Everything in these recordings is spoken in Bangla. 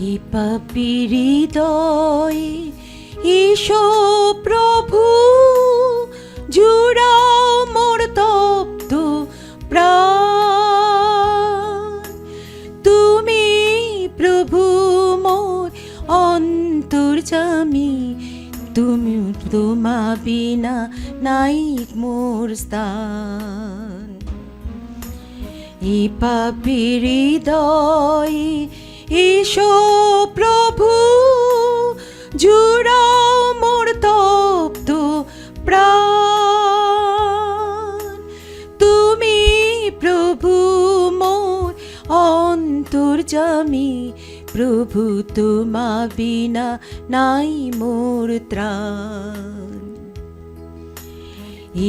এ পাপী হৃদয় ঈশো প্রভু, জুড়াও মোর তপ্ত প্রাণ। তুমি প্রভু মোর অন্তর্যামী, তুমি তোমা বিনা নাই মোর স্থান। এ পাপী হৃদয় ঈশো প্রভু, জুড়াও মোর তপ্ত প্রাণ। তুমি প্রভু মোর অন্তর্যামী, প্রভু তোমা বিনা নাই মোর ত্রাণ।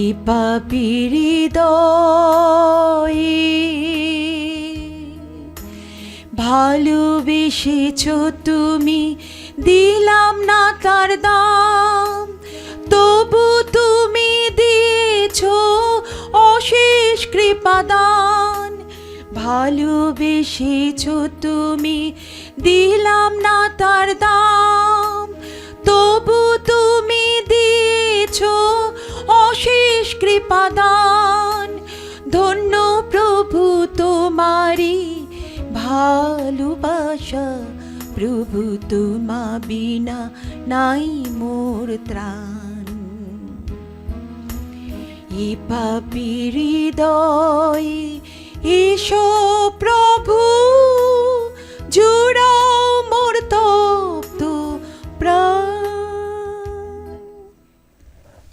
এ পাপী হৃদয় ভালোবেসেছ তুমি, দিলাম না তার দাম, তবু তুমি দিয়েছ অশেষ কৃপাদান। ভালোবেসেছ তুমি, দিলাম না তার দাম, তবু তুমি দিয়েছ অশেষ কৃপাদান। ধন্য প্রভু তোমারি ভালোবাসা, প্রভু তোমা বিনা নাই মোর ত্রাণ। এ পাপী হৃদয় ঈশো প্রভু, জুড়াও মোর তপ্ত প্রাণ।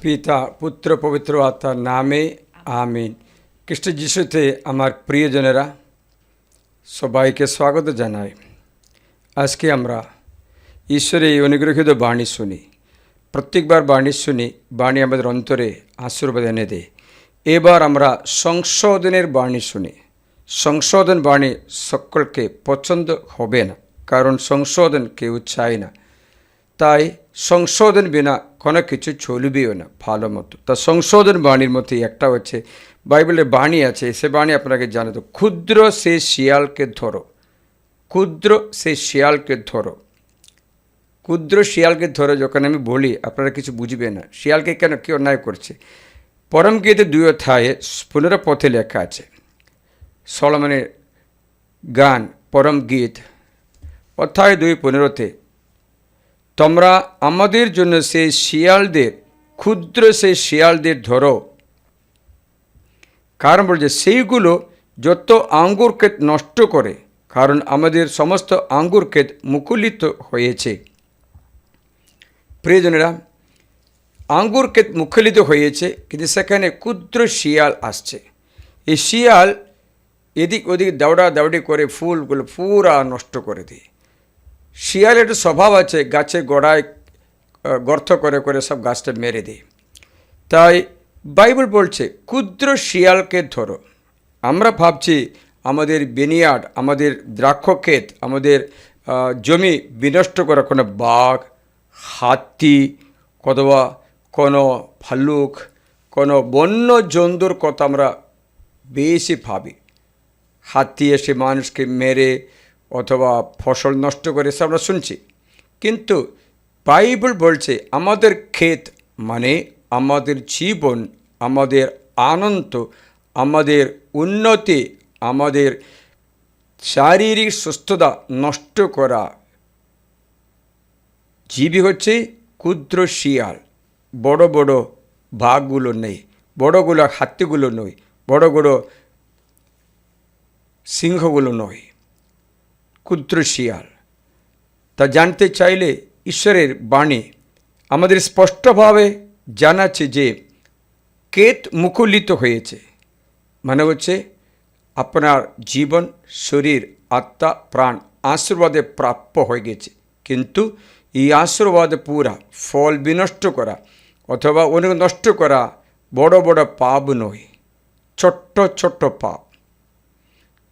পিতা, পুত্র, পবিত্র আত্মার নামে আমিন। খ্রিস্ট যিশুতে আমার প্রিয়জনেরা, সবাইকে স্বাগত জানাই। আজকে আমরা ঈশ্বরের এই অনুগ্রহীত বাণী শুনি। প্রত্যেকবার বাণী শুনি, বাণী আমাদের অন্তরে আশীর্বাদ এনে দেয়। এবার আমরা সংশোধনের বাণী শুনি। সংশোধন বাণী সকলকে পছন্দ হবে না, কারণ সংশোধন কেউ চায় না। তাই সংশোধন বিনা কোনো কিছু চলবেও না ভালো মতো। তা সংশোধন বাণীর মধ্যে একটা হচ্ছে, বাইবেলের বাণী আছে, সে বাণী আপনাকে জানাতো, ক্ষুদ্র সে শিয়ালকে ধরো, ক্ষুদ্র সে শিয়ালকে ধরো। ক্ষুদ্র শিয়ালকে ধরো যখন আমি বলি, আপনারা কিছু বুঝবে না শিয়ালকে কেন কি অন্যায় করছে। পরম গীতে 2 অধ্যায়ে 15 পথে লেখা আছে, সলোমনের গান পরম গীত অধ্যায় 2:15, তোমরা আমাদের জন্য সেই শিয়ালদের, ক্ষুদ্র সেই শিয়ালদের ধরো, কারণ বলছে সেইগুলো যত আঙ্গুর ক্ষেত নষ্ট করে, কারণ আমাদের সমস্ত আঙ্গুর ক্ষেত মুকুলিত হয়েছে। প্রিয়জনেরা, আঙ্গুর ক্ষেত মুখলিত হয়েছে, কিন্তু সেখানে ক্ষুদ্র শিয়াল আসছে। এই শিয়াল এদিক ওদিক দৌড়াদৌড়ি করে ফুলগুলো পুরা নষ্ট করে দেয়। শিয়ালের একটা স্বভাব আছে, গাছের গোড়ায় গর্ত করে করে সব গাছটা মেরে দেয়। তাই বাইবেল বলছে ক্ষুদ্র শিয়ালকে ধরো। আমরা ভাবছি আমাদের বিনিয়ার্ড, আমাদের দ্রাক্ষক্ষেত, আমাদের জমি বিনষ্ট করা কোনো বাঘ, হাতি, অথবা কোনো ভাল্লুক, কোনো বন্য জন্তুর কথা আমরা বেশি ভাবি। হাতি এসে মানুষকে মেরে অথবা ফসল নষ্ট করে সব আমরা শুনছি। কিন্তু বাইবেল বলছে আমাদের ক্ষেত মানে আমাদের জীবন, আমাদের আনন্দ, আমাদের উন্নতি, আমাদের শারীরিক সুস্থতা নষ্ট করা জীবই হচ্ছে ক্ষুদ্র শিয়াল। বড় বড় বাঘগুলো নেই, বড়গুলো হাতিগুলো নয়, বড় বড় সিংহগুলো নয়, ক্ষুদ্র শিয়াল। তা জানতে চাইলে ঈশ্বরের বাণী আমাদের স্পষ্টভাবে জানাচ্ছে যে ক্ষেত মুকুলিত হয়েছে, মানে হচ্ছে আপনার জীবন, শরীর, আত্মা, প্রাণ আশীর্বাদে প্রাপ্য হয়ে গেছে। কিন্তু এই আশীর্বাদ পুরা ফল বিনষ্ট করা অথবা অনেক নষ্ট করা বড় বড় পাপ নয়, ছোট্ট ছোট্ট পাপ,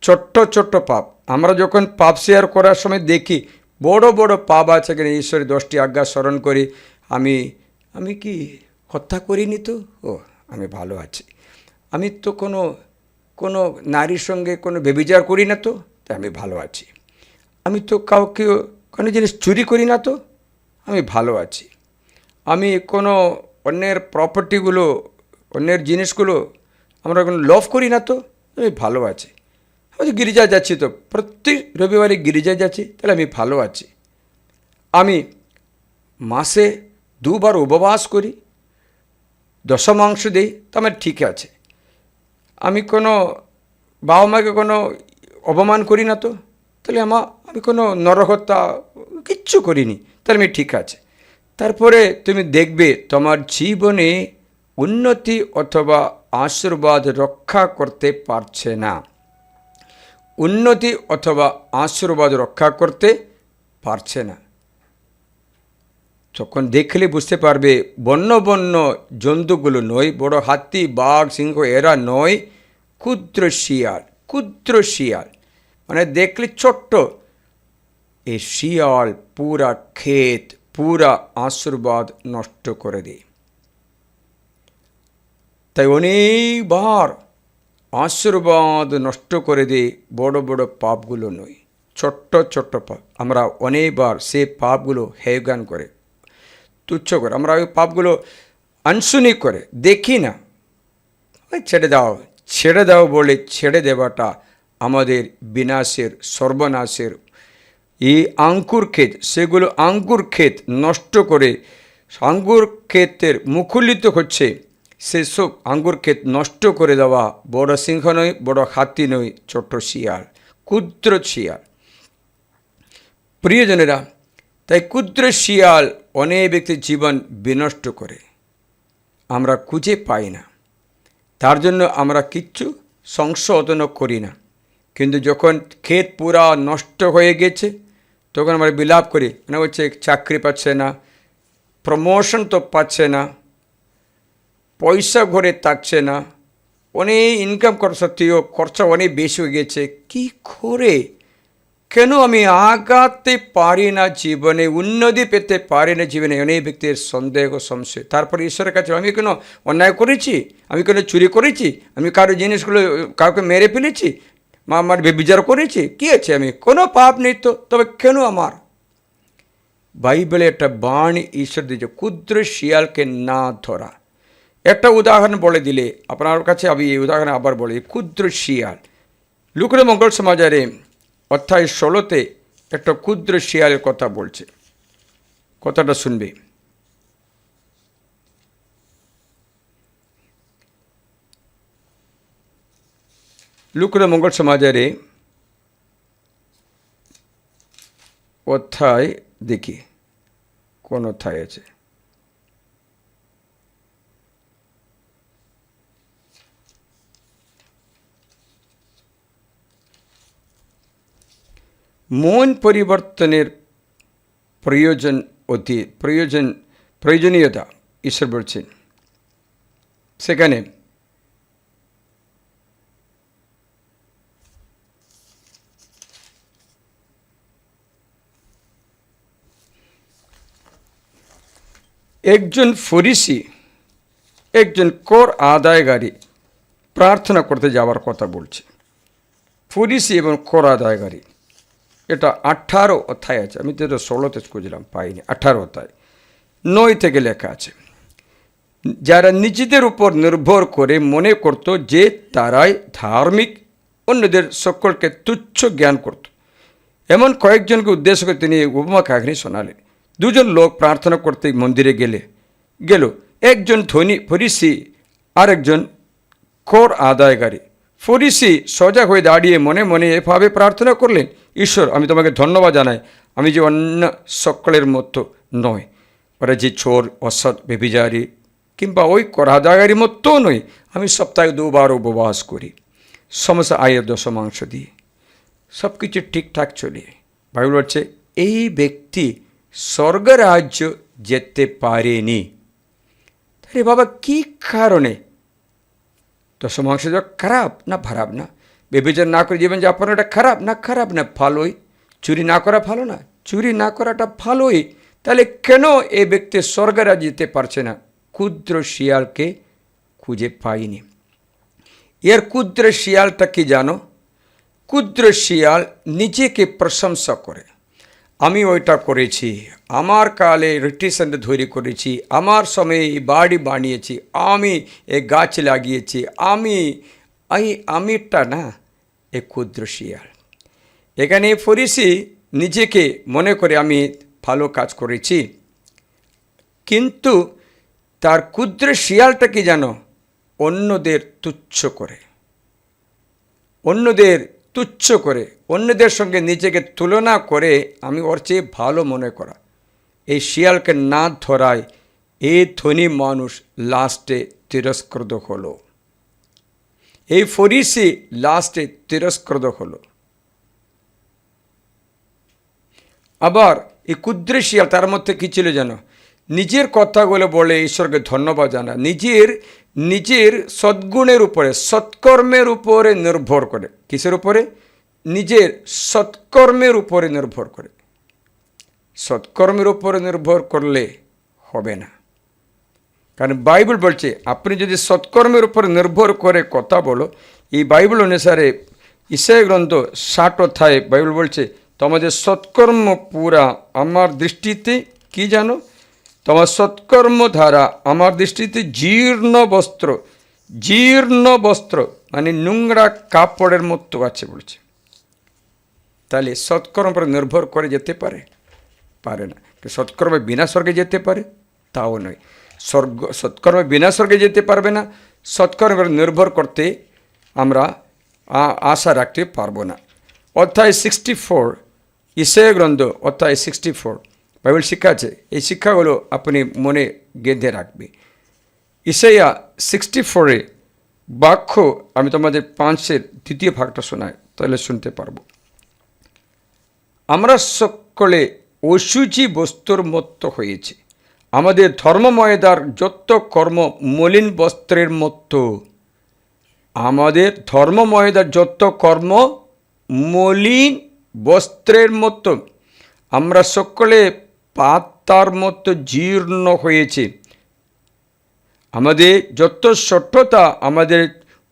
ছোট্ট ছোট্ট পাপ। আমরা যখন পাপ শেয়ার করার সময় দেখি বড় বড় পাপ আছে কিনা, ঈশ্বরের 10টি আজ্ঞা স্মরণ করি, আমি কি হত্যা করিনি, তো আমি ভালো আছি। আমি তো কোনো নারীর সঙ্গে কোনো ব্যভিচার করি না, তো তাই আমি ভালো আছি। আমি তো কাউকে কোনো জিনিস চুরি করি না তো আমি ভালো আছি। আমি কোনো অন্যের প্রপার্টিগুলো, অন্যের জিনিসগুলো আমরা কোনো লভ করি না তো আমি ভালো আছি। আমি তো গির্জায় যাচ্ছি, তো প্রত্যেক রবিবারে গির্জায় যাচ্ছি, তাহলে আমি ভালো আছি। আমি মাসে 2বার উপবাস করি, দশমাংশ দিই, তো আমার ঠিক আছে। আমি কোনো বাবা মাকে কোনো অপমান করি না তো, তাহলে আমি কোনো নরহত্যা কিচ্ছু করিনি, তাহলে আমি ঠিক আছে। তারপরে তুমি দেখবে তোমার জীবনে উন্নতি অথবা আশীর্বাদ রক্ষা করতে পারছে না। উন্নতি অথবা আশীর্বাদ রক্ষা করতে পারছে না। যখন দেখলে বুঝতে পারবে বন্য বন্য জন্তুগুলো নয়, বড় হাতি, বাঘ, সিংহ এরা নয়, ক্ষুদ্র শিয়াল, ক্ষুদ্র শিয়াল, মানে দেখলে ছোট্ট, এই শিয়াল পুরা ক্ষেত, পুরা আশীর্বাদ নষ্ট করে দেয়। তাই অনেকবার আশীর্বাদ নষ্ট করে দেয় বড় বড় পাপগুলো নয়, ছোট্ট ছোট্ট পাপ। আমরা অনেকবার সে পাপগুলো হেয়জ্ঞান করে, তুচ্ছ করে, আমরা ওই পাপগুলো আনসুনি করে দেখি না, ছেড়ে দাও বলে ছেড়ে দেওয়াটা আমাদের বিনাশের, সর্বনাশের। এই আঙ্কুর ক্ষেত, সেগুলো আঙ্কুর ক্ষেত নষ্ট করে, আঙ্গুর ক্ষেতের মুখলিত হচ্ছে, সেসব আঙ্গুর ক্ষেত নষ্ট করে দেওয়া বড় সিংহ নয়, বড় হাতি নয়, ছোট শিয়াল, ক্ষুদ্র শিয়াল। প্রিয়জনেরা, তাই ক্ষুদ্র শিয়াল অনেক ব্যক্তির জীবন বিনষ্ট করে, আমরা খুঁজে পাই না, তার জন্য আমরা কিচ্ছু সংশোধন করি না। কিন্তু যখন ক্ষেত পুরা নষ্ট হয়ে গেছে, তখন আমরা বিলাপ করি, মানে হচ্ছে চাকরি পাচ্ছে না, প্রমোশন তো পাচ্ছে না, পয়সা ঘরে থাকছে না, অনেক ইনকাম করা সত্ত্বেও খরচা অনেক বেশি হয়ে গেছে, কি করে, কেন আমি আগাতে পারি না জীবনে, উন্নতি পেতে পারি না জীবনে, অনেক ব্যক্তির সন্দেহ, সংশয়। তারপরে ঈশ্বরের কাছে, আমি কোনো অন্যায় করেছি, আমি কোনো চুরি করেছি, আমি কারো জিনিসগুলো কাউকে মেরে ফেলেছি, আমার বেবিচার করেছি, কী আছে, আমি কোনো পাপ নেই তো, তবে কেন আমার? বাইবেলে একটা বাণী ঈশ্বর দিয়েছে, ক্ষুদ্র শিয়ালকে না ধরা। একটা উদাহরণ বলে দিলে আপনার কাছে, আমি এই উদাহরণ আবার বলি। ক্ষুদ্র শিয়াল, লুকাস মঙ্গল সমাচারে অধ্যায় 16 একটা ক্ষুদ্র শিয়ালের কথা বলছে, কথাটা শুনবে। লুকাস মঙ্গল সমাচারে অধ্যায়, দেখি কোন অধ্যায় আছে, মন পরিবর্তনের প্রয়োজনীয়তা ঈশ্বর বলছেন। সেখানে একজন ফরিসি, একজন কর আদায়কারী প্রার্থনা করতে যাওয়ার কথা বলছে। ফরিসি এবং কর আদায়কারী, এটা 18 অধ্যায় আছে, আমি তো এটা 16তে খুঁজলাম, পাইনি। 18 অধ্যায় 9 থেকে লেখা আছে। যারা নিজেদের উপর নির্ভর করে মনে করত যে তারাই ধার্মিক, অন্যদের সকলকে তুচ্ছ জ্ঞান করত, এমন কয়েকজনকে উদ্দেশ্য করে তিনি উপমা কাহিনী শোনালেন। 2 জন লোক প্রার্থনা করতে মন্দিরে গেল, একজন ধনী ফরিসি আর একজন কর আদায়কারী। ফরিসি সজাগ হয়ে দাঁড়িয়ে মনে মনে এভাবে প্রার্থনা করলেন, ঈশ্বর, আমি তোমাকে ধন্যবাদ জানাই, আমি যে অন্য সকলের মতো নয়, ওরা যে চোর, অসৎ, ব্যভিচারী কিংবা ওই কর আদায়কারীর মতো নয়। আমি সপ্তাহে 2 বার উপবাস করি, সমস্ত আয়ের দশমাংশ দিই, সব কিছু ঠিকঠাক চলে। বাইবেল বলছে এই ব্যক্তি স্বর্গরাজ্য যেতে পারেনি। আরে বাবা, কী কারণে? দশমাংশ খারাপ না খারাপ না? ব্যভিচার না করে জীবনযাপন এটা খারাপ না ভালোই। চুরি না করা ভালো না? চুরি না করাটা ভালোই। তাহলে কেন এই ব্যক্তি স্বর্গরাজ্য যেতে পারছে না? ক্ষুদ্র শিয়ালকে খুঁজে পাইনি। এর ক্ষুদ্র শিয়ালটা কি জানো? ক্ষুদ্র শিয়াল নিজেকে প্রশংসা করে, আমি ওইটা করেছি, আমার কালে রিটিশনটা তৈরি করেছি, আমার সময়ে এই বাড়ি বানিয়েছি, আমি এই গাছ লাগিয়েছি, আমিটা না এ ক্ষুদ্র শিয়াল। এখানে ফরিসি নিজেকে মনে করে আমি ভালো কাজ করেছি, কিন্তু তার ক্ষুদ্র শিয়ালটা কি জানো, অন্যদের তুচ্ছ করে, অন্যদের সঙ্গে নিজেকে তুলনা করে আমি ওর চেয়ে ভালো মনে করা। এই শিয়ালকে না ধরায় এই ধনী মানুষ লাস্টে তিরস্কৃত হলো, এই ফরিসি লাস্টে তিরস্কৃত হলো। আবার এই ক্ষুদ্র শিয়াল তার মধ্যে কী ছিল জানো, নিজের কথাগুলো বলে ঈশ্বরকে ধন্যবাদ জানা, নিজের সদ্গুণের উপরে, সৎকর্মের উপরে নির্ভর করে। কিসের উপরে? নিজের সৎকর্মের উপরে নির্ভর করে। সৎকর্মের উপরে নির্ভর করলে হবে না, কারণ বাইবেল বলছে আপনি যদি সৎকর্মের উপরে নির্ভর করে কথা বলো, এই বাইবেল অনুসারে ঈশায়া গ্রন্থ 60 অধ্যায়ে বাইবেল বলছে তোমাদের সৎকর্ম পুরা আমার দৃষ্টিতে কি জানো, তোমার সৎকর্ম ধারা আমার দৃষ্টিতে জীর্ণ বস্ত্র মানে নোংরা কাপড়ের মতো আছে বলছে। তাহলে সৎকর্ম উপরে নির্ভর করে যেতে পারে না। সৎকর্মে বিনা স্বর্গে যেতে পারে তাও নয়, সৎকর্মে বিনা স্বর্গে যেতে পারবে না, সৎকর্মের নির্ভর করতে আমরা আশা রাখতে পারবো না। অধ্যায় 64 ঈশায়া গ্রন্থ অধ্যায় 64 বাইবেল শিক্ষা আছে, এই শিক্ষাগুলো আপনি মনে গেঁথে রাখবে। ঈশায়া 64 বাক্য আমি তোমাদের 5-এর দ্বিতীয় ভাগটা শোনাই, তাহলে শুনতে পারবো। আমরা সকলে অশুচি বস্তুর মতো হয়েছে, আমাদের ধর্মময়দার যত কর্ম মলিন বস্ত্রের মতো। আমাদের ধর্মময়দার যত কর্ম মলিন বস্ত্রের মতো, আমরা সকলে পাতার মতো জীর্ণ হয়েছে, আমাদের যত সঠ্যতা আমাদের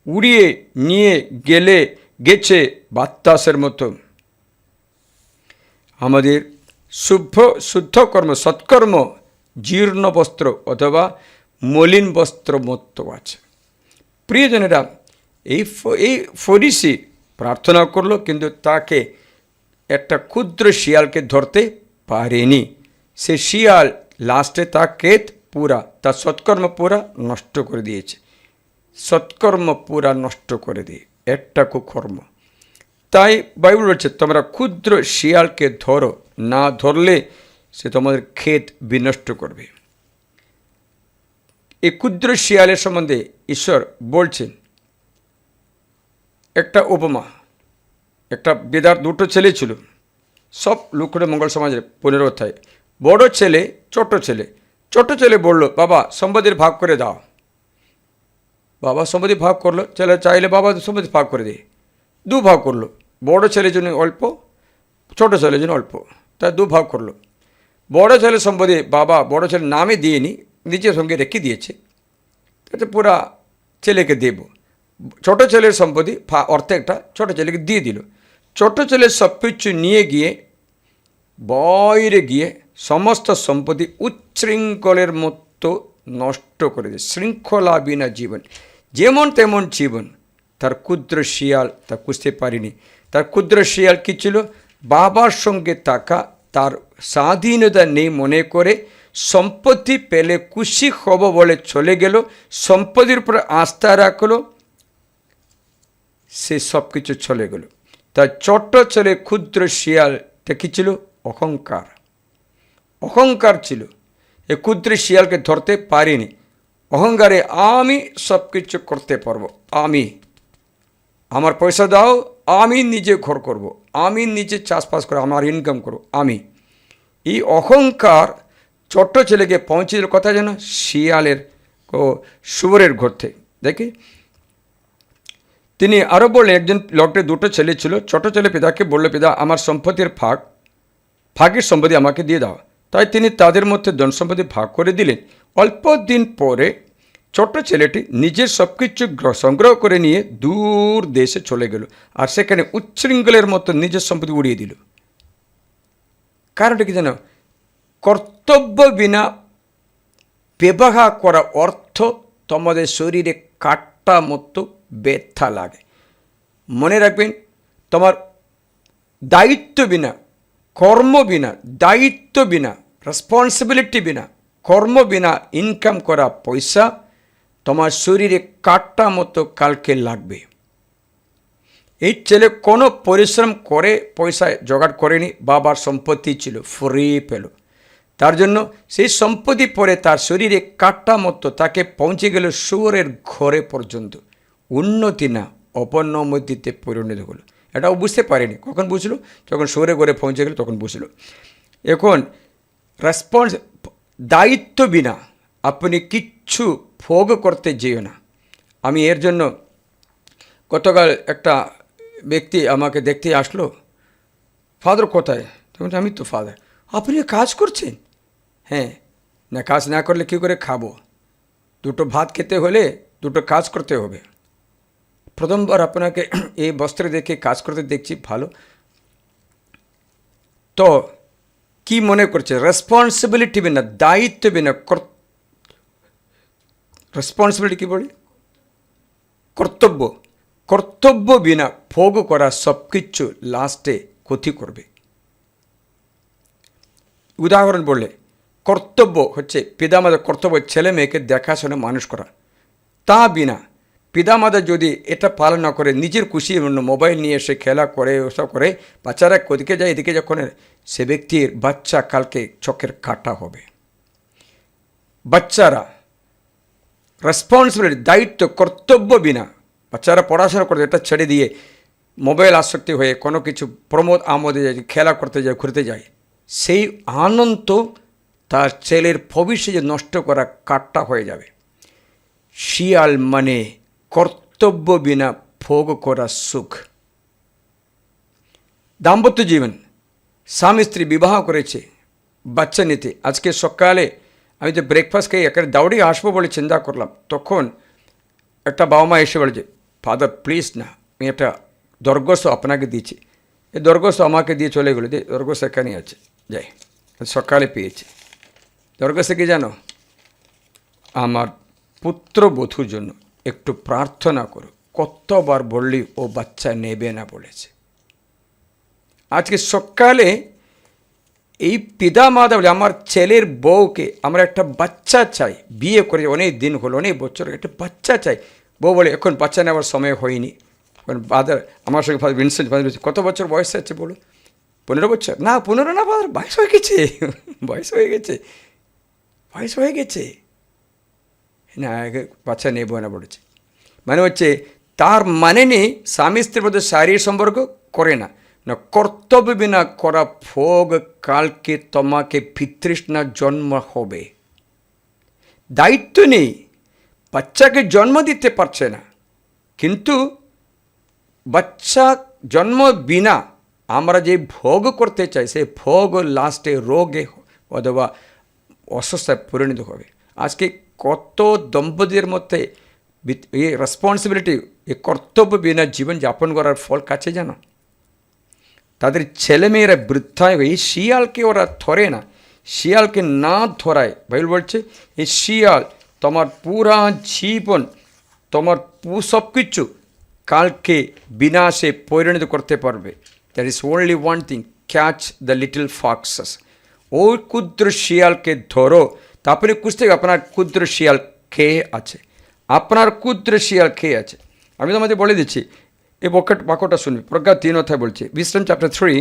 উড়িয়ে নিয়ে গেছে বাতাসের মতো। আমাদের শুদ্ধ কর্ম সৎকর্ম জীর্ণ বস্ত্র অথবা মলিন বস্ত্র মতো আছে। প্রিয়জনেরা, এই ফরিসি প্রার্থনা করলো, কিন্তু তাকে একটা ক্ষুদ্র শিয়ালকে ধরতে পারেনি। সে শিয়াল লাস্টে তাকে তার সৎকর্ম পুরা নষ্ট করে দিয়েছে, সৎকর্ম পুরা নষ্ট করে দিয়ে একটা কুকর্ম। তাই বাইবেল বলছে তোমরা ক্ষুদ্র শিয়ালকে ধরো, না ধরলে সে তোমাদের ক্ষেত বিনষ্ট করবে। এই ক্ষুদ্র শিয়ালের সম্বন্ধে ঈশ্বর বলছেন একটা উপমা। একটা বেদার 2 ছেলে ছিল, সব লুকুড়ে মঙ্গল সমাজের 15 অধ্যায়। বড় ছেলে ছোট ছেলে বলল, বাবা সম্পত্তির ভাগ করে দাও। বাবা সম্পত্তি ভাগ করলো, ছেলে চাইলে বাবা সম্পত্তি ভাগ করে দেয়, 2 ভাগ করলো। বড় ছেলের জন্য অল্প, ছোট ছেলের জন্য অল্প, তাই 2 ভাগ করলো। বড় ছেলের সম্পত্তি বাবা বড় ছেলের নামে দিয়েনি, নিজের সঙ্গে রেখে দিয়েছে, তাতে পুরা ছেলেকে দেব। ছোট ছেলের সম্পত্তি অর্ধেকটা ছোট ছেলেকে দিয়ে দিল। ছোট ছেলে সব কিছু নিয়ে গিয়ে বাইরে গিয়ে সমস্ত সম্পত্তি উচ্ছৃঙ্খলের মতো নষ্ট করে দেয়। শৃঙ্খলা বিনা জীবন, যেমন তেমন জীবন। তার ক্ষুদ্র শিয়াল তা বুঝতে পারিনি। তার ক্ষুদ্র শিয়াল কী ছিল? বাবার সঙ্গে থাকা, তার স্বাধীনতা নেই মনে করে সম্পত্তি পেলে খুশি হব বলে চলে গেল, সম্পত্তির উপরে আস্থা রাখলো, সে সব কিছু চলে গেল। তার ছোট্ট ছেলে ক্ষুদ্র শিয়ালটা কী ছিল? অহংকার ছিল। এ ক্ষুদ্র শিয়ালকে ধরতে পারিনি। অহংকারে আমি সব কিছু করতে পারবো, আমার পয়সা দাও, আমি নিজে ঘর করব, আমি নিজে চাষবাস করবো, আমার ইনকাম করবো আমি। এই অহংকার ছোট্ট ছেলেকে পৌঁছে দিল কথা যেন শিয়ালের শুয়োরের ঘরতে। দেখি তিনি আরও বললেন, একজন লোকের 2 ছেলে ছিল। ছোট ছেলে পিতাকে বলল, পিতা আমার সম্পত্তির ভাগের সম্পত্তি আমাকে দিয়ে দাও। তাই তিনি তাদের মধ্যে ধন সম্পত্তি ভাগ করে দিলেন। অল্প দিন পরে ছোট ছেলেটি নিজের সব কিছু সংগ্রহ করে নিয়ে দূর দেশে চলে গেল, আর সেখানে উচ্ছৃঙ্খলের মতো নিজের সম্পত্তি উড়িয়ে দিল। কারণটা কি জানো? কর্তব্য বিনা ব্যবহার করা অর্থ তোমাদের শরীরে কাটা মতো ব্যথা লাগে। মনে রাখবেন, তোমার দায়িত্ব বিনা, কর্ম বিনা, দায়িত্ব বিনা, রেসপন্সিবিলিটি বিনা, কর্ম বিনা ইনকাম করা পয়সা তোমার শরীরে কাটা মতো কালকে লাগবে। এই ছেলে কোনো পরিশ্রম করে পয়সা জোগাড় করেনি, বাবার সম্পত্তি ছিল, ফ্রি পেল। তার জন্য সেই সম্পত্তি পরে তার শরীরে কাটা মতো তাকে পৌঁছে গেল শুয়োরের ঘরে পর্যন্ত। উন্নতি না, অপনমতিতে পরিণত হলো। এটাও বুঝতে পারেনি। কখন বুঝলো? যখন শুয়োরের ঘরে পৌঁছে গেল তখন বুঝলো। এখন দায়িত্ব বিনা আপনি কিচ্ছু ভোগ করতে যেও না। আমি এর জন্য গতকাল একটা ব্যক্তি আমাকে দেখতে আসলো, ফাদার কোথায়? তখন আমি তো ফাদার। আপনি কাজ করছেন? হ্যাঁ। না, কাজ না করলে কী করে খাবো? দুটো ভাত খেতে হলে দুটো কাজ করতে হবে। প্রথমবার আপনাকে এই বস্ত্রে দেখে কাজ করতে দেখছি, ভালো। তো কি মনে করছে? রেসপন্সিবিলিটি বিনা, দায়িত্ব বিনা, রেসপন্সিবিলিটি কী বলি? কর্তব্য। কর্তব্য বিনা ভোগ করা সব কিছু লাস্টে ক্ষতি করবে। উদাহরণ বললে, কর্তব্য হচ্ছে পিতামাতার কর্তব্য ছেলে মেয়েকে দেখাশোনা মানুষ করা। তা বিনা পিতামাতা যদি এটা পালন না করে, নিজের খুশি মোবাইল নিয়ে এসে খেলা করে, ওসব করে, বাচ্চারা ওদিকে যায় এদিকে যখন, সে ব্যক্তির বাচ্চা কালকে চোখের কাটা হবে। বাচ্চারা রেসপন্সিবিলিটি, দায়িত্ব, কর্তব্য বিনা বাচ্চারা পড়াশোনা করতে, এটা ছেড়ে দিয়ে মোবাইল আসক্তি হয়ে কোনো কিছু প্রমোদ আমোদে যায়, খেলা করতে যায়, ঘুরতে যায়, সেই আনন্দ তার ছেলের ভবিষ্যতে নষ্ট করা কাটটা হয়ে যাবে। শিয়াল মানে কর্তব্য বিনা ভোগ করা সুখ। দাম্পত্য জীবন, স্বামী স্ত্রী বিবাহ করেছে বাচ্চা নিতে। আজকে সকালে আমি তো ব্রেকফাস্ট খেয়ে একেবারে দৌড়ে আসবো বলে চিন্তা করলাম, তখন একটা বাবা মা এসে বলেছে, ফাদার প্লিজ না, আমি একটা দরগোস আপনাকে দিয়েছি। এই দরগোস আমাকে দিয়ে চলে গেলো, যে দরগোস এখানে আছে, যাই সকালে পেয়েছি। দরগোসে কি জানো? আমার পুত্রবধূর জন্য একটু প্রার্থনা করো। কতবার বললি ও বাচ্চা নেবে না বলেছে। আজকে সকালে এই পিতা মাতা বলে, আমার ছেলের বউকে আমরা একটা বাচ্চা চাই, বিয়ে করে অনেক দিন হলো, অনেক বছর, একটা বাচ্চা চাই। বউ বলে এখন বাচ্চা নেওয়ার সময় হয়নি। ফাদার আমার সঙ্গে ফাদার ভিনসেন্ট ফাদার, কত বছর বয়স আছে বলো? 15 বছর? না 15 না ফাদার, বয়স হয়ে গেছে, বয়স হয়ে গেছে, বয়স হয়ে গেছে। না বাচ্চা নেব না বলেছে। মানে হচ্ছে তার মানে নেই স্বামী স্ত্রীর মধ্যে শারীরিক সম্পর্ক করে না, না কর্তব্য বিনা করা ভোগ কালকে তোমাকে পিতৃষ্ণা জন্ম হবে। দায়িত্ব নেই, বাচ্চাকে জন্ম দিতে পারছে না, কিন্তু বাচ্চা জন্ম বিনা আমরা যে ভোগ করতে চাই, সেই ভোগ লাস্টে রোগে অথবা অসুস্থতায় পরিণত হবে। আজকে কত দম্পতির মধ্যে এই রেসপন্সিবিলিটি, এই কর্তব্য বিনা জীবন যাপন করার ফল কাছে জানো? তাদের ছেলেমেয়েরা বৃদ্ধায় এই শিয়ালকে ওরা ধরে না। শিয়ালকে না ধরায়, বাইবেল বলছে এই শিয়াল তোমার পুরা জীবন, তোমার সব কিছু কালকে বিনাশে পরিণত করতে পারবে। That is only one thing, catch the little foxes. ওই ক্ষুদ্র শিয়ালকে ধরো, তা আপনি খুঁজতে আপনার ক্ষুদ্র শিয়াল খেয়ে আছে, আপনার ক্ষুদ্র শিয়াল খেয়ে আছে। আমি তোমাদের বলে দিচ্ছি, এই বাক্যটা শুনবি, প্রজ্ঞা 3 অধ্যায় বলছে, Wisdom chapter 3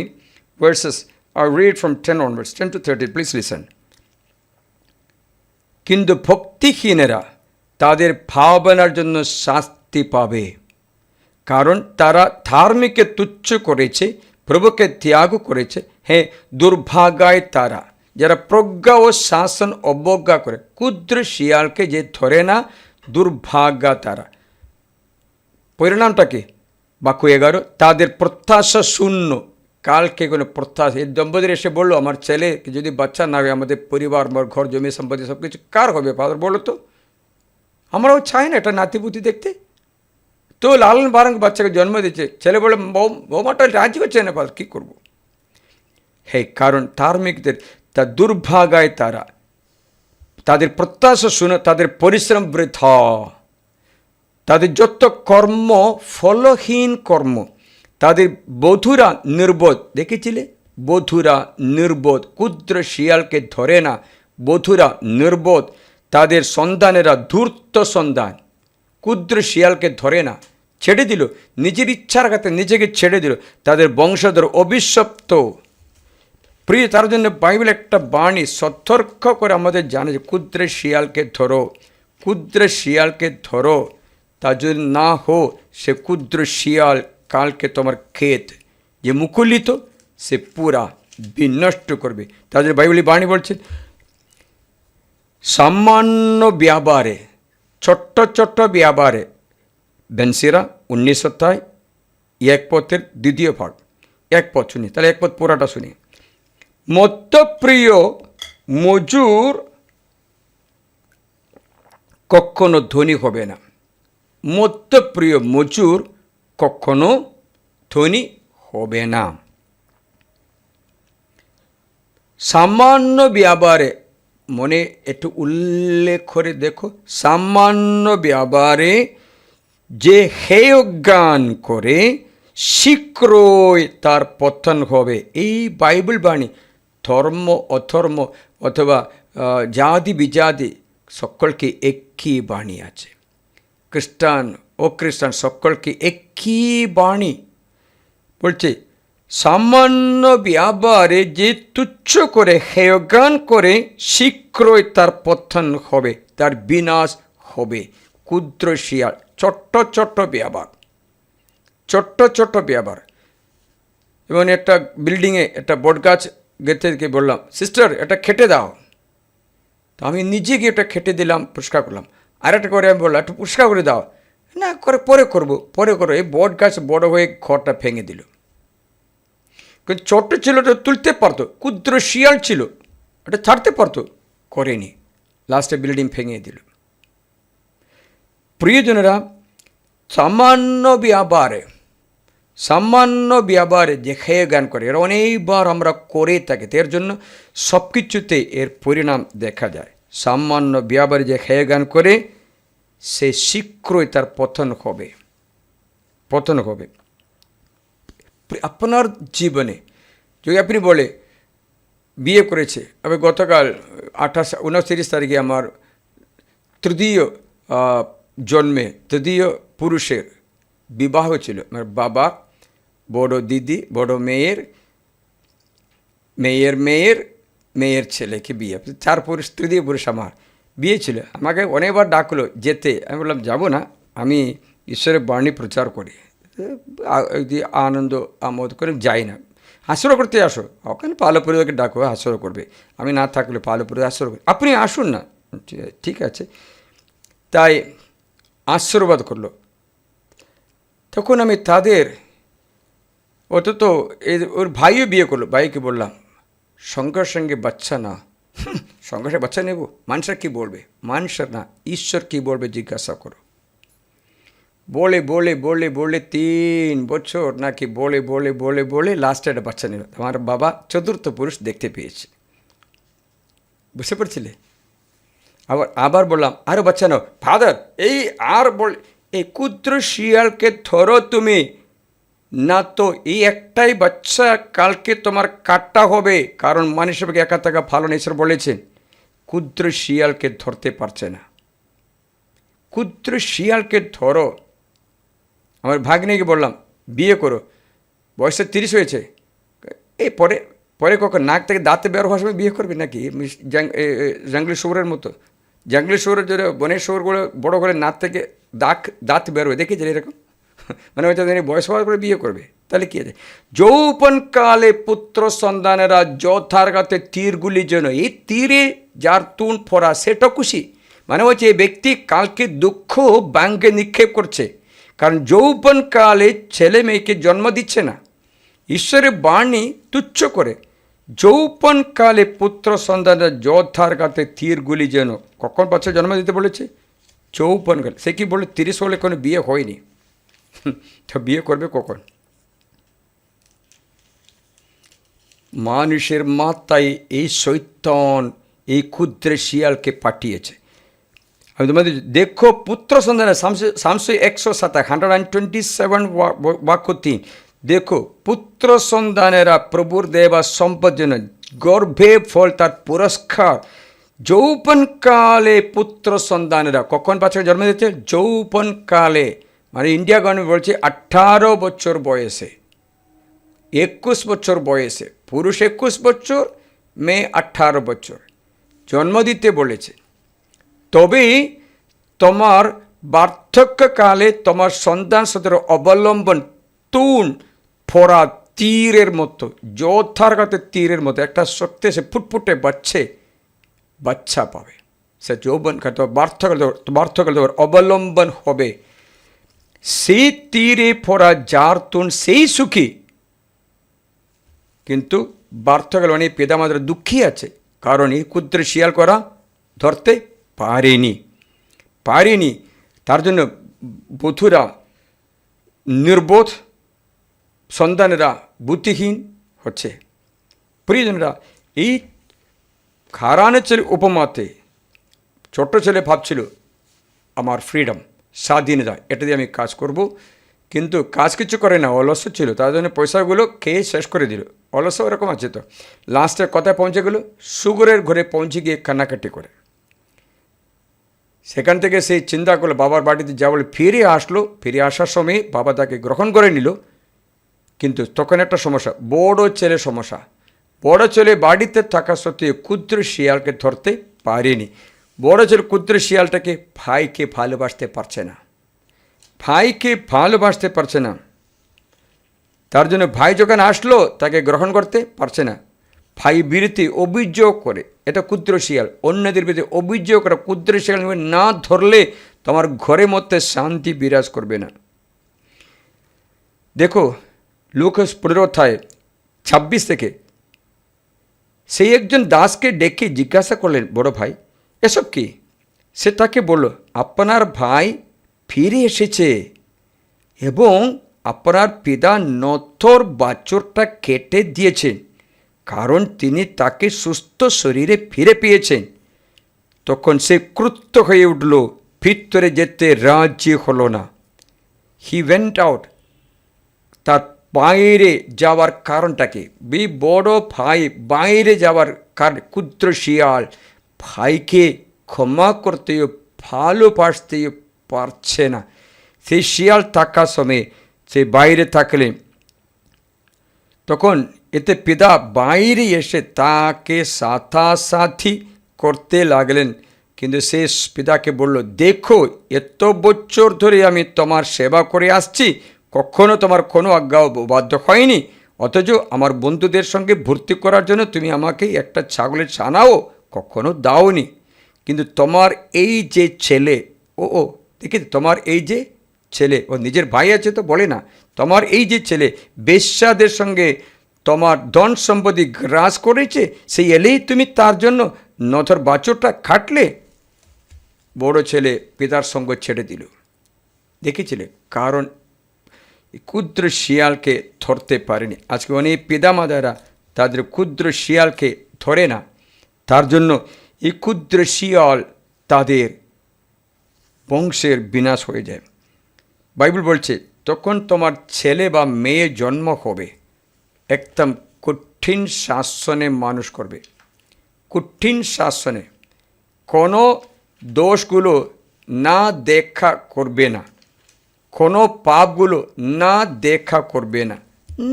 verses, I read from 10 onwards, 10 to 30, please listen. কিন্তু ভক্তিহীনেরা তাদের ভাবনার জন্য শাস্তি পাবে, কারণ তারা ধার্মিককে তুচ্ছ করেছে, প্রভুকে ত্যাগ করেছে। হ্যাঁ, দুর্ভাগায় তারা যারা প্রজ্ঞা ও শাসন অবজ্ঞা করে। ক্ষুদ্র শিয়ালকে যে ধরে না, দুর্ভাগা তারা। পরিণামটা কি? বাক্য 11, তাদের প্রত্যাশা শূন্য। কালকে কোনো প্রত্যাশা, এই দম্পতির এসে বললো আমার ছেলেকে যদি বাচ্চা না হয়, আমাদের পরিবার, আমার ঘর জমি সম্পত্তি সব কিছু কার হবে? ফাদার বলো তো, আমরাও চাই না এটা নাতিপুতি দেখতে। তো লালন পালন বাচ্চাকে জন্ম দিচ্ছে, ছেলে বলে বৌমাটা রাজি হচ্ছে না, ফাদার কী করবো? কারণ ধার্মিকদের তা দুর্ভাগায় তারা, তাদের প্রত্যাশা শুনে তাদের পরিশ্রম বৃথা, তাদের যত কর্ম ফলহীন কর্ম, তাদের বধূরা নির্বোধ। দেখেছিলে? বধূরা নির্বোধ, ক্ষুদ্র শিয়ালকে ধরে না, বধূরা নির্বোধ, তাদের সন্তানেরা ধূর্ত সন্তান, ক্ষুদ্র শিয়ালকে ধরে না, ছেড়ে দিল, নিজের ইচ্ছার কাছে নিজেকে ছেড়ে দিল, তাদের বংশধর অভিশপ্ত। প্রিয়, তার জন্য বাইবেল একটা বাণী সতর্ক করে আমাদের জানে যে ক্ষুদ্র শিয়ালকে ধরো, ক্ষুদ্র শিয়ালকে ধরো, তা যদি না হো সে ক্ষুদ্র শিয়াল কালকে তোমার ক্ষেত যে মুকুলিত সে পুরা বিনষ্ট করবে। তাদের বাইবেলি বাণী বলছেন সামান্য ব্যাপারে, ছোট্ট ছোট্ট ব্যাপারে, বেনসিরা 19 অধ্যায় 1 পথের 2 ভাগ, 1 পথ শুনি, তাহলে 1 পথ পুরাটা শুনি। মধ্যপ্রিয় মজুর কখনো ধনী হবে না, মধ্যপ্রিয় মজুর কখনো ধনী হবে না। সামান্য ব্যাপারে, মনে একটু উল্লেখ করে দেখো, সামান্য ব্যাপারে যে হেয় জ্ঞান করে শীঘ্রই তার পতন হবে। এই বাইবেল বাণী ধর্ম অধর্ম অথবা জাতি বিজাতি সকলকে একই বাণী আছে, খ্রিস্টান ও খ্রিস্টান সকলকে একই বাণী বলছে, সামান্য ব্যাপারে যে তুচ্ছ করে হেয় জ্ঞান করে শীঘ্রই তার পতন হবে, তার বিনাশ হবে। ক্ষুদ্র শিয়াল, ছোট্ট ছোট্ট ব্যাপার, ছোট্ট ছোট্ট ব্যাপার। এবং একটা বিল্ডিংয়ে একটা বট গাছ গেতে গিয়ে বললাম, সিস্টার এটা খেটে দাও, তো আমি নিজে গিয়ে এটা খেটে দিলাম, পরিষ্কার করলাম। আর একটা করে আমি বললাম একটু পরিষ্কার করে দাও, না করে পরে করবো, পরে করবো। এই বট গাছ বড় হয়ে ঘরটা ভেঙে দিল। কিন্তু ছোট্ট ছিল ওটা তুলতে পারতো, ক্ষুদ্র শিয়াল ছিল ওটা ছাড়তে পারতো, করেনি, লাস্টে বিল্ডিং ভেঙে দিল। প্রিয়জনেরা, সামান্য ব্যাপারে যে খেয়ে জ্ঞান করে, এর অনেকবার আমরা করে থাকি, এর জন্য সব কিছুতে এর পরিণাম দেখা যায়। সামান্য ব্যাপারে যে খেয়ে জ্ঞান করে সে শীঘ্রই তার পতন হবে, পতন হবে। আপনার জীবনে যদি আপনি বলে বিয়ে করেছে, আমি গতকাল 29 তারিখে আমার তৃতীয় জন্মে তৃতীয় পুরুষের বিবাহ ছিল। আমার বাবা, বড় দিদি, বড় মেয়ের ছেলেকে বিয়ে, 4 পুরুষ, তৃতীয় পুরুষ আমার বিয়ে ছিল। আমাকে অনেকবার ডাকলো যেতে, আমি বললাম যাবো না, আমি ঈশ্বরের বাণী প্রচার করি, আনন্দ আমোদ করে যাই না। হাস্য করতে আসো, ওখানে পালো পরিবারকে ডাকো, হাস্য করবে, আমি না থাকলে পালো পরিবার হাস্য করবে, আপনি আসুন না, ঠিক আছে। তাই আশীর্বাদ করলো। তখন আমি তাদের তো ওর ভাইও বিয়ে করলো, ভাইকে বললাম সঙ্গে সঙ্গে বাচ্চা না, সঙ্গে সঙ্গে বাচ্চা নেব, মানুষের কী বলবে, মানুষের না ঈশ্বর কী বলবে জিজ্ঞাসা করো। বলে 3 বছর নাকি বলে লাস্টে একটা বাচ্চা নিল। আমার বাবা চতুর্থ পুরুষ দেখতে পেয়েছে, বুঝতে পারছিলে? আবার বললাম আরও বাচ্চা নাও, ফাদার এই আর এই ক্ষুদ্র শিয়ালকে ধরো তুমি, না তো এই একটাই বাচ্চা কালকে তোমার কাটা হবে, কারণ মানুষের একা থাকা ভালো না, ঈশ্বর বলেছেন। ক্ষুদ্র শিয়ালকে ধরতে পারছে না, ক্ষুদ্র শিয়ালকে ধরো। আমার ভাগ্নিকে বললাম বিয়ে করো, বয়সে 30 হয়েছে, এই পরে কখন নাক থেকে দাঁতে বের হওয়ার সময় বিয়ে করবে নাকি? জঙ্গলি শুয়োরের মতো, জঙ্গলি শুয়োরের যদি বনের শুয়োরগুলো বড়ো করে নাক থেকে দাঁত বেরোবে, দেখেছেন এরকম? মানে হয়তো বয়স হওয়ার করে বিয়ে করবে, তাহলে কী আছে? যৌবনকালে পুত্র সন্তানেরা যোদ্ধার কাছে তীরগুলি যেন, এই তীরে যার তুন ফোড়া সেটা খুশি, মানে হচ্ছে এই ব্যক্তি কালকে দুঃখ ব্যাঙ্গে নিক্ষেপ করছে, কারণ যৌবনকালে ছেলে মেয়েকে জন্ম দিচ্ছে না। ঈশ্বরের বাণী তুচ্ছ করে যৌবনকালে পুত্র সন্তানরা যোদ্ধার কাছে তীরগুলি যেন, কখন বাচ্চা জন্ম দিতে বলেছে? যৌবনকালে। সে কি বলে 30 হলে কোনো বিয়ে হয়নি, তো বিয়ে করবে কখন? মানুষের মাথায় এই শৈতান এই ক্ষুদ্র শিয়ালকে পাঠিয়েছে। আমি তোমাদের দেখো পুত্র সন্তানের সামসে 107 127 বাক্য 3, দেখো পুত্র সন্তানেরা প্রভুর দেবা সম্পদ জন্য গর্ভে ফল তার পুরস্কার। যৌবনকালে পুত্র সন্তানেরা কখন বাচ্চাকে জন্ম দিচ্ছে? যৌবনকালে, মানে ইন্ডিয়া গভর্নমেন্ট বলছে 18 বছর বয়সে, 21 বছর বয়সে, পুরুষ 21 বছর, মেয়ে 18 বছর জন্ম দিতে বলেছে। তবেই তোমার বার্ধক্যকালে তোমার সন্তান সাথে অবলম্বন তুন ফোড়া তীরের মতো, যোদ্ধার কাছে তীরের মতো একটা শক্তি সে ফুটফুটে বাচ্চা পাবে। সে যৌবনকালে তোমার বার্ধক্যকালে তোমার অবলম্বন হবে। সেই তীরে ফোড়া যার তুন সেই সুখী, কিন্তু বার্ধক্যকালে অনেক পিতামাতারা দুঃখী আছে, কারণ এই ক্ষুদ্র শিয়াল করা ধরতে পারেনি। তার জন্য বধূরা নির্বোধ, সন্তানেরা বুদ্ধিহীন হচ্ছে। প্রিয়জনেরা, এই খারানের ছেলে উপমাতে ছোট্ট ছেলে ভাবছিল আমার ফ্রিডম, স্বাধীনতা, এটা দিয়ে আমি কাজ করব, কিন্তু কাজ কিছু করে না, অলস্য ছিল। তার জন্য পয়সাগুলো খেয়ে শেষ করে দিল। অলস্য ওরকম আছে তো। লাস্টে কথায় পৌঁছে গেল, সুগরের ঘরে পৌঁছে গিয়ে কান্নাকাটি করে। সেখান থেকে সেই চিন্তা করলো বাবার বাড়িতে যা বলে ফিরে আসলো। ফিরে আসার সময় বাবা তাকে গ্রহণ করে নিল, কিন্তু তখন একটা সমস্যা, বড় ছেলে বাড়িতে থাকা সত্ত্বেও ক্ষুদ্র শিয়ালকে ধরতে পারেনি। বড় ছেলে ক্ষুদ্র শিয়ালটাকে ভাইকে ভালোবাসতে পারছে না। তার জন্য ভাই যখন আসলো তাকে গ্রহণ করতে পারছে না। ভাই বিরুদ্ধে অভিযোগ করে, এটা ক্ষুদ্র শিয়াল, অন্যদের বিরুদ্ধে অভিযোগ করে, ক্ষুদ্র শিয়াল না ধরলে তোমার ঘরের মধ্যে শান্তি বিরাজ করবে না। দেখো লুকাস 15:26 থেকে, সেই একজন দাসকে ডেকে জিজ্ঞাসা করলেন, বড় ভাই এসব কি? সে তাকে বলল, আপনার ভাই ফিরে এসেছে এবং আপনার পিতা নথর বাছুরটা কেটে দিয়েছেন, কারণ তিনি তাকে সুস্থ শরীরে ফিরে পেয়েছেন। তখন সে ক্রুদ্ধ হয়ে উঠল, ভিতরে যেতে রাজি হলো না। He went out. তার বাইরে যাওয়ার কারণটাকে, বড় ভাই বাইরে যাওয়ার কারণ, ক্ষুদ্র শিয়াল ভাইকে ক্ষমা করতেও ভালোবাসতেও পারছে না। সেই শিয়াল থাকার সময় সে বাইরে থাকলে তখন এতে পিতা বাইরে এসে তাকে সাথী করতে লাগলেন, কিন্তু সে পিতাকে বলল, দেখো এত বছর ধরে আমি তোমার সেবা করে আসছি, কখনো তোমার কোনো আজ্ঞা বাধ্য হয়নি, অথচ আমার বন্ধুদের সঙ্গে ভর্তি করার জন্য তুমি আমাকে একটা ছাগলের ছানাও কখনো দাওনি। কিন্তু তোমার এই যে ছেলে, দেখি তোমার এই যে ছেলে, ও নিজের ভাই আছে তো বলে না, তোমার এই যে ছেলে বেশ্যাদের সঙ্গে তোমার ধন সম্পত্তি গ্রাস করেছে, সেই এলেই তুমি তার জন্য নথর বাছুরটা খাটলে। বড় ছেলে পিতার সঙ্গ ছেড়ে দিল। দেখেছিলে, কারণ ক্ষুদ্র শিয়ালকে ধরতে পারেনি। আজকে অনেক পিতামাতারা তাদের ক্ষুদ্র শিয়ালকে ধরে না, তার জন্য এই ক্ষুদ্র শিয়াল তাদের বংশের বিনাশ হয়ে যায়। বাইবেল বলছে, তখন তোমার ছেলে বা মেয়ে জন্ম হবে, একদম কঠিন শাসনে মানুষ করবে, কঠিন শাসনে। কোনো দোষগুলো না দেখা করবে না, কোনো পাপগুলো না দেখা করবে না।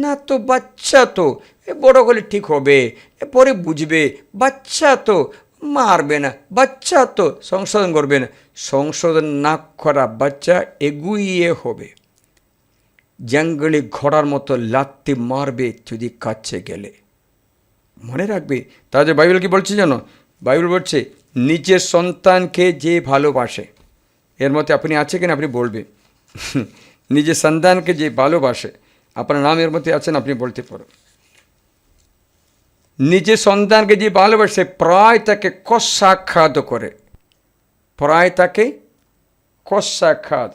না তো বাচ্চা তো, বড় হলে ঠিক হবে, পরে বুঝবে, বাচ্চা তো মারবে না, বাচ্চা তো সংশোধন করবে না। সংশোধন না করা বাচ্চা এগুইয়ে হবে, জঙ্গলে ঘোড়ার মতো লাত্তি মারবে যদি কাছে গেলে। মনে রাখবে। তাহলে বাইবেল কি বলছে জানো? বাইবেল বলছে, নিজের সন্তানকে যে ভালোবাসে, এর মধ্যে আপনি আছে কিনা আপনি বলবেন। নিজের সন্তানকে যে ভালোবাসে, আপনার নাম এর মধ্যে আছেন, আপনি বলতে পারো। নিজের সন্তানকে যে ভালোবাসে প্রায় তাকে কষাঘাত করে, প্রায় তাকে কষাঘাত।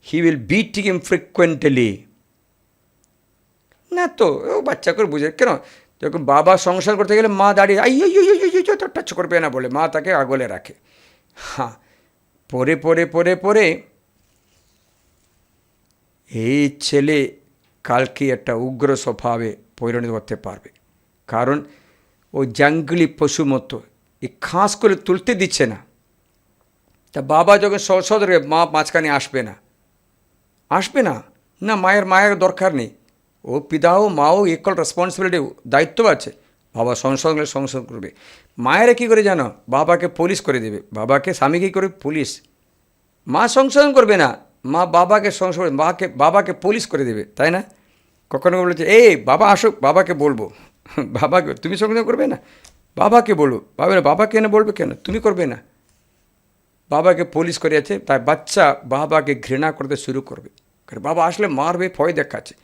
He will beat him frequently. না তো ও বাচ্চা করে বুঝে কেন? যখন বাবা সংসার করতে গেলে মা দাঁড়িয়ে আই তো টাচ করবে না বলে মা তাকে আগলে রাখে। হ্যাঁ, পরে পরে পরে পরে এই ছেলে কালকে একটা উগ্র স্বভাবে পরিণত করতে পারবে, কারণ ও জঙ্গলি পশু মতো এই খাস করে তুলতে দিচ্ছে না। তা বাবা যখন সদরে মা মাঝখানে আসবে না, আসবে না, না মায়ের দরকার নেই। ও পিতাও মাও ইকুয়াল রেসপন্সিবিলিটি, দায়িত্ব আছে। বাবা সংশোধন করবে। মায়েরা কী করে জানো? বাবাকে পুলিশ করে দেবে, বাবাকে স্বামীকে করে পুলিশ। মা সংশোধন করবে না, মা বাবাকে সংশোধন বাবাকে পুলিশ করে দেবে, তাই না? কখনো বলেছে এই বাবা আসুক, বাবাকে বলবো। বাবাকে তুমি সংশোধন করবে না, বাবাকে বলবো। বাবাকে এনে বলবে কেন, তুমি করবে না। বাবাকে পুলিশ করিয়াছে, তাই বাচ্চা বাবাকে ঘৃণা করতে শুরু করবে। বাবা আসলে মারবে, ভয় দেখাচ্ছে।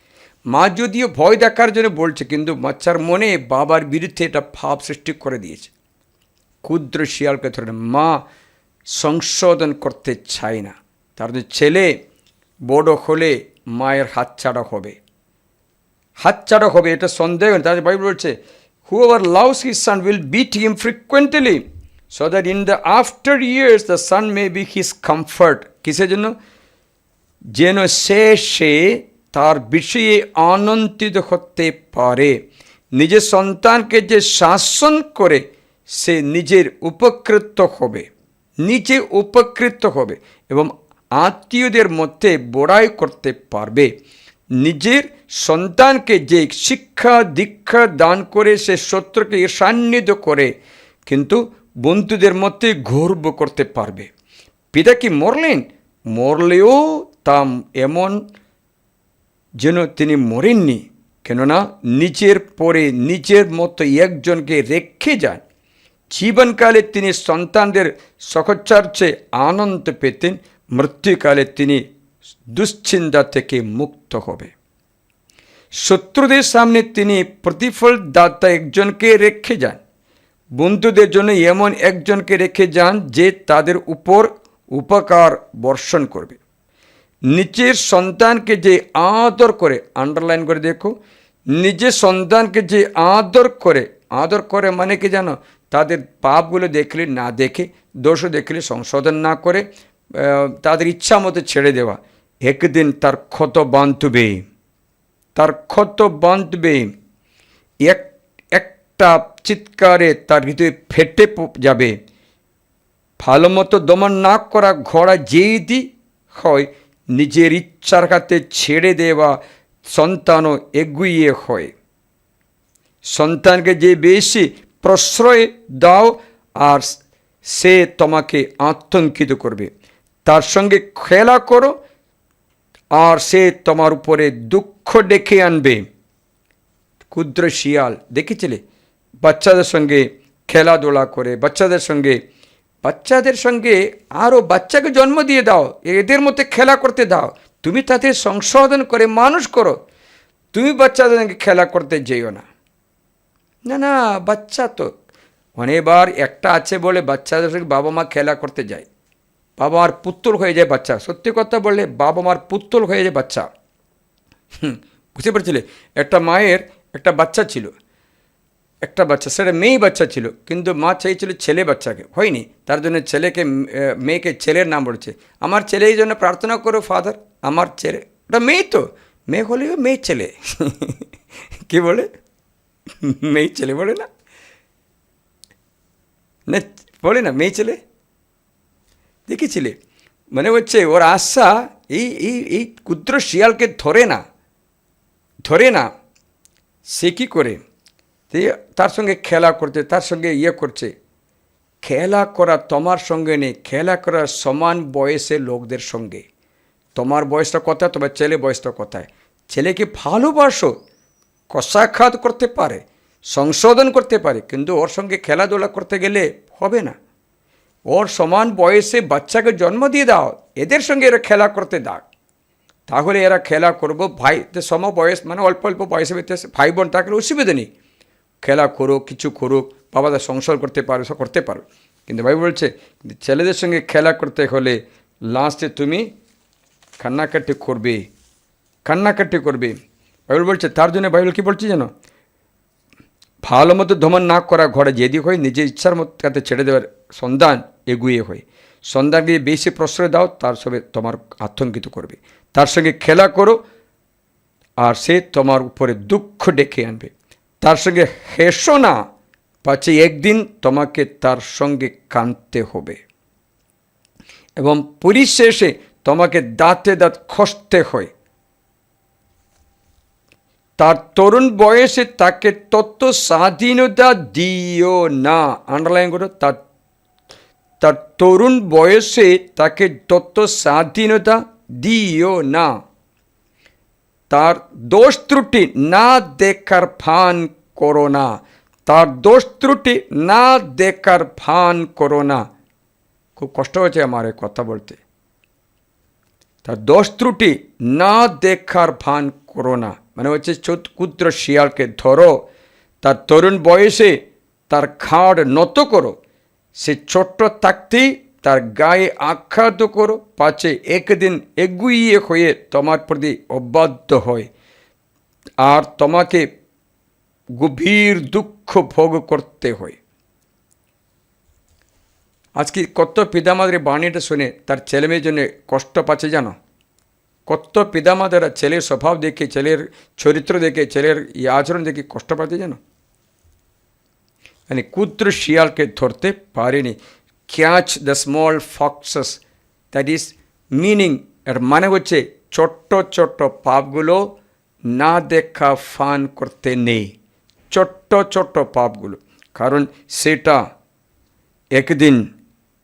মা যদিও ভয় দেখার জন্য বলছে, কিন্তু বাচ্চার মনে বাবার বিরুদ্ধে এটা ভাব সৃষ্টি করে দিয়েছে। ক্ষুদ্র শিয়ালকে ধরে মা সংশোধন করতে চায় না, তার ছেলে বড় হলে মায়ের হাতছাড়া হবে, এটা সন্দেহ নেই। তার বাইবেল বলছে, whoever loves his son will beat him frequently so that in the after years the son may be his comfort. কিসের জন্য? যেন সে তার বিষয়ে আনন্দিত হতে পারে। নিজের সন্তানকে যে শাসন করে সে নিজে উপকৃত হবে এবং আত্মীয়দের মধ্যে বড়াই করতে পারবে। নিজের সন্তানকে যে শিক্ষা দীক্ষা দান করে সে শত্রুকে ঈর্ষান্বিত করে, কিন্তু বন্ধুদের মধ্যে গর্ব করতে পারবে। পিতা কি মরলেও তা এমন যেন তিনি মরেননি, কেননা নিজের পরে নিজের মতো একজনকে রেখে যান। জীবনকালে তিনি সন্তানদের সাহচর্যে আনন্দ পেতেন, মৃত্যুকালে তিনি দুশ্চিন্তা থেকে মুক্ত হবে। শত্রুদের সামনে তিনি প্রতিফল দাতা একজনকে রেখে যান। বন্ধুদের জন্য এমন একজনকে রেখে যান যে তাদের উপর উপকার বর্ষণ করবে। নিজের সন্তানকে যে আদর করে, আন্ডারলাইন করে দেখো, নিজের সন্তানকে যে আদর করে মানে কি জানো? তাদের পাপগুলো দেখলে না দেখে, দোষ দেখলে সংশোধন না করে তাদের ইচ্ছা মতো ছেড়ে দেওয়া। একদিন তার ক্ষত বাঁধবে, একটা চিৎকারে তার হৃদয় ফেটে যাবে। ভালো মতো দমন না করা ঘোড়া যেই হয়, নিজের ইচ্ছার কাছে ছেড়ে দেওয়া সন্তানও এগুইয়ে হয়। সন্তানকে যে বেশি প্রশ্রয় দাও আর সে তোমাকে আতঙ্কিত করবে। তার সঙ্গে খেলা করো আর সে তোমার উপরে দুঃখ ডেকে আনবে। ক্ষুদ্র শিয়াল দেখেছিলে? বাচ্চাদের সঙ্গে খেলাধুলা করে, বাচ্চাদের সঙ্গে আরও বাচ্চাকে জন্ম দিয়ে দাও, এদের মধ্যে খেলা করতে দাও। তুমি তাদের সংশোধন করে মানুষ করো, তুমি বাচ্চাদের সঙ্গে খেলা করতে যেও না। না, বাচ্চা তো অনেকবার একটা আছে বলে বাচ্চাদের সঙ্গে বাবা মা খেলা করতে যায়, বাবা মার পুতুল হয়ে যায় বাচ্চা। সত্যি কথা বললে বাবা মার পুতুল হয়ে যায় বাচ্চা। বুঝতে পারছিলে? একটা মায়ের একটা বাচ্চা ছিল, সেটা মেয়ে বাচ্চা ছিল, কিন্তু মা চাইছিল ছেলে বাচ্চাকে, হয়নি। তার জন্য মেয়েকে ছেলের নাম বলেছে। আমার ছেলে এই জন্য প্রার্থনা করো ফাদার, আমার ছেলে, ওটা মেয়ে তো, মেয়ে হলেও মেয়ে ছেলে। কি বলে? মেয়ে ছেলে বলে না, বলে না মেয়ে ছেলে। দেখেছিলে? মানে হচ্ছে ওর আশা এই ক্ষুদ্র শিয়ালকে ধরে না। সে কী করে? তার সঙ্গে খেলা করছে, তার সঙ্গে করছে। খেলা করা তোমার সঙ্গে নেই, খেলা করা সমান বয়সের লোকদের সঙ্গে। তোমার বয়সটা কোথায়, তোমার ছেলে বয়সটা কোথায়? ছেলেকে ভালোবাসো, কষাঘাত করতে পারে, সংশোধন করতে পারে, কিন্তু ওর সঙ্গে খেলাধুলা করতে গেলে হবে না। ওর সমান বয়সে বাচ্চাকে জন্ম দিয়ে দাও, এদের সঙ্গে এরা খেলা করতে দাও, তাহলে এরা খেলা করবো। ভাইদের সম বয়স, মানে অল্প বয়সে ভাই বোন থাকলে অসুবিধা নেই, খেলা করুক, কিছু করুক, বাবাদের সংসার করতে পারবে। কিন্তু ভাই বলছে ছেলেদের সঙ্গে খেলা করতে হলে লাস্টে তুমি কান্নাকাটি করবে। বাইবেল বলছে, তার জন্য বাইবেল কী বলছে জানো? ভালো মতো দমন না করা ঘরে যেদিক হয় নিজের ইচ্ছার মতো কাছে ছেড়ে দেওয়ার সন্তান এগুয়ে হয়। সন্তানকে বেশি প্রশ্রয় দাও, তার সঙ্গে তোমার আতঙ্কিত করবে। তার সঙ্গে খেলা করো আর সে তোমার উপরে দুঃখ ডেকে আনবে। তার সঙ্গে হেসো না, পাছে একদিন তোমাকে তার সঙ্গে কাঁদতে হবে এবং পরিশেষে তোমাকে দাঁতে দাঁত খসতে হয়। তার তরুণ বয়সে তাকে তত স্বাধীনতা দিও না। আন্ডারলাইন করো, তার তরুণ বয়সে তাকে তত স্বাধীনতা দিও না। তার দোষ ত্রুটি না দেখার ভান করো না। তার দোষ ত্রুটি না দেখার ভান করো না। খুব কষ্ট হচ্ছে আমার এই কথা বলতে। তার দোষ ত্রুটি না দেখার ভান করো না, মানে হচ্ছে ক্ষুদ্র শিয়ালকে ধরো, তার তরুণ বয়সে তার ঘাড় নত করো, সে ছোট্ট থাকতেই তার গায়ে আঘাত করো, পাছে একদিন এগুইয়ে হয়ে তোমার প্রতি অবাধ্য হয় আর তোমাকে গভীর দুঃখ ভোগ করতে হয়। আজকে কত পিতামাতার বাণীটা শুনে তার ছেলে মেয়ের জন্য কষ্ট পাচ্ছে জানো? কত পিতামাতারা ছেলের স্বভাব দেখে, ছেলের চরিত্র দেখে, ছেলের আচরণ দেখে কষ্ট পাচ্ছে জানো? মানে ক্ষুদ্র শিয়ালকে ধরতে পারেনি। Catch the small foxes, that is meaning, এর মানে হচ্ছে ছোট্ট ছোট্ট পাপগুলো না দেখা ফান করতে নেই। ছোট্ট ছোট্ট পাপগুলো, কারণ সেটা একদিন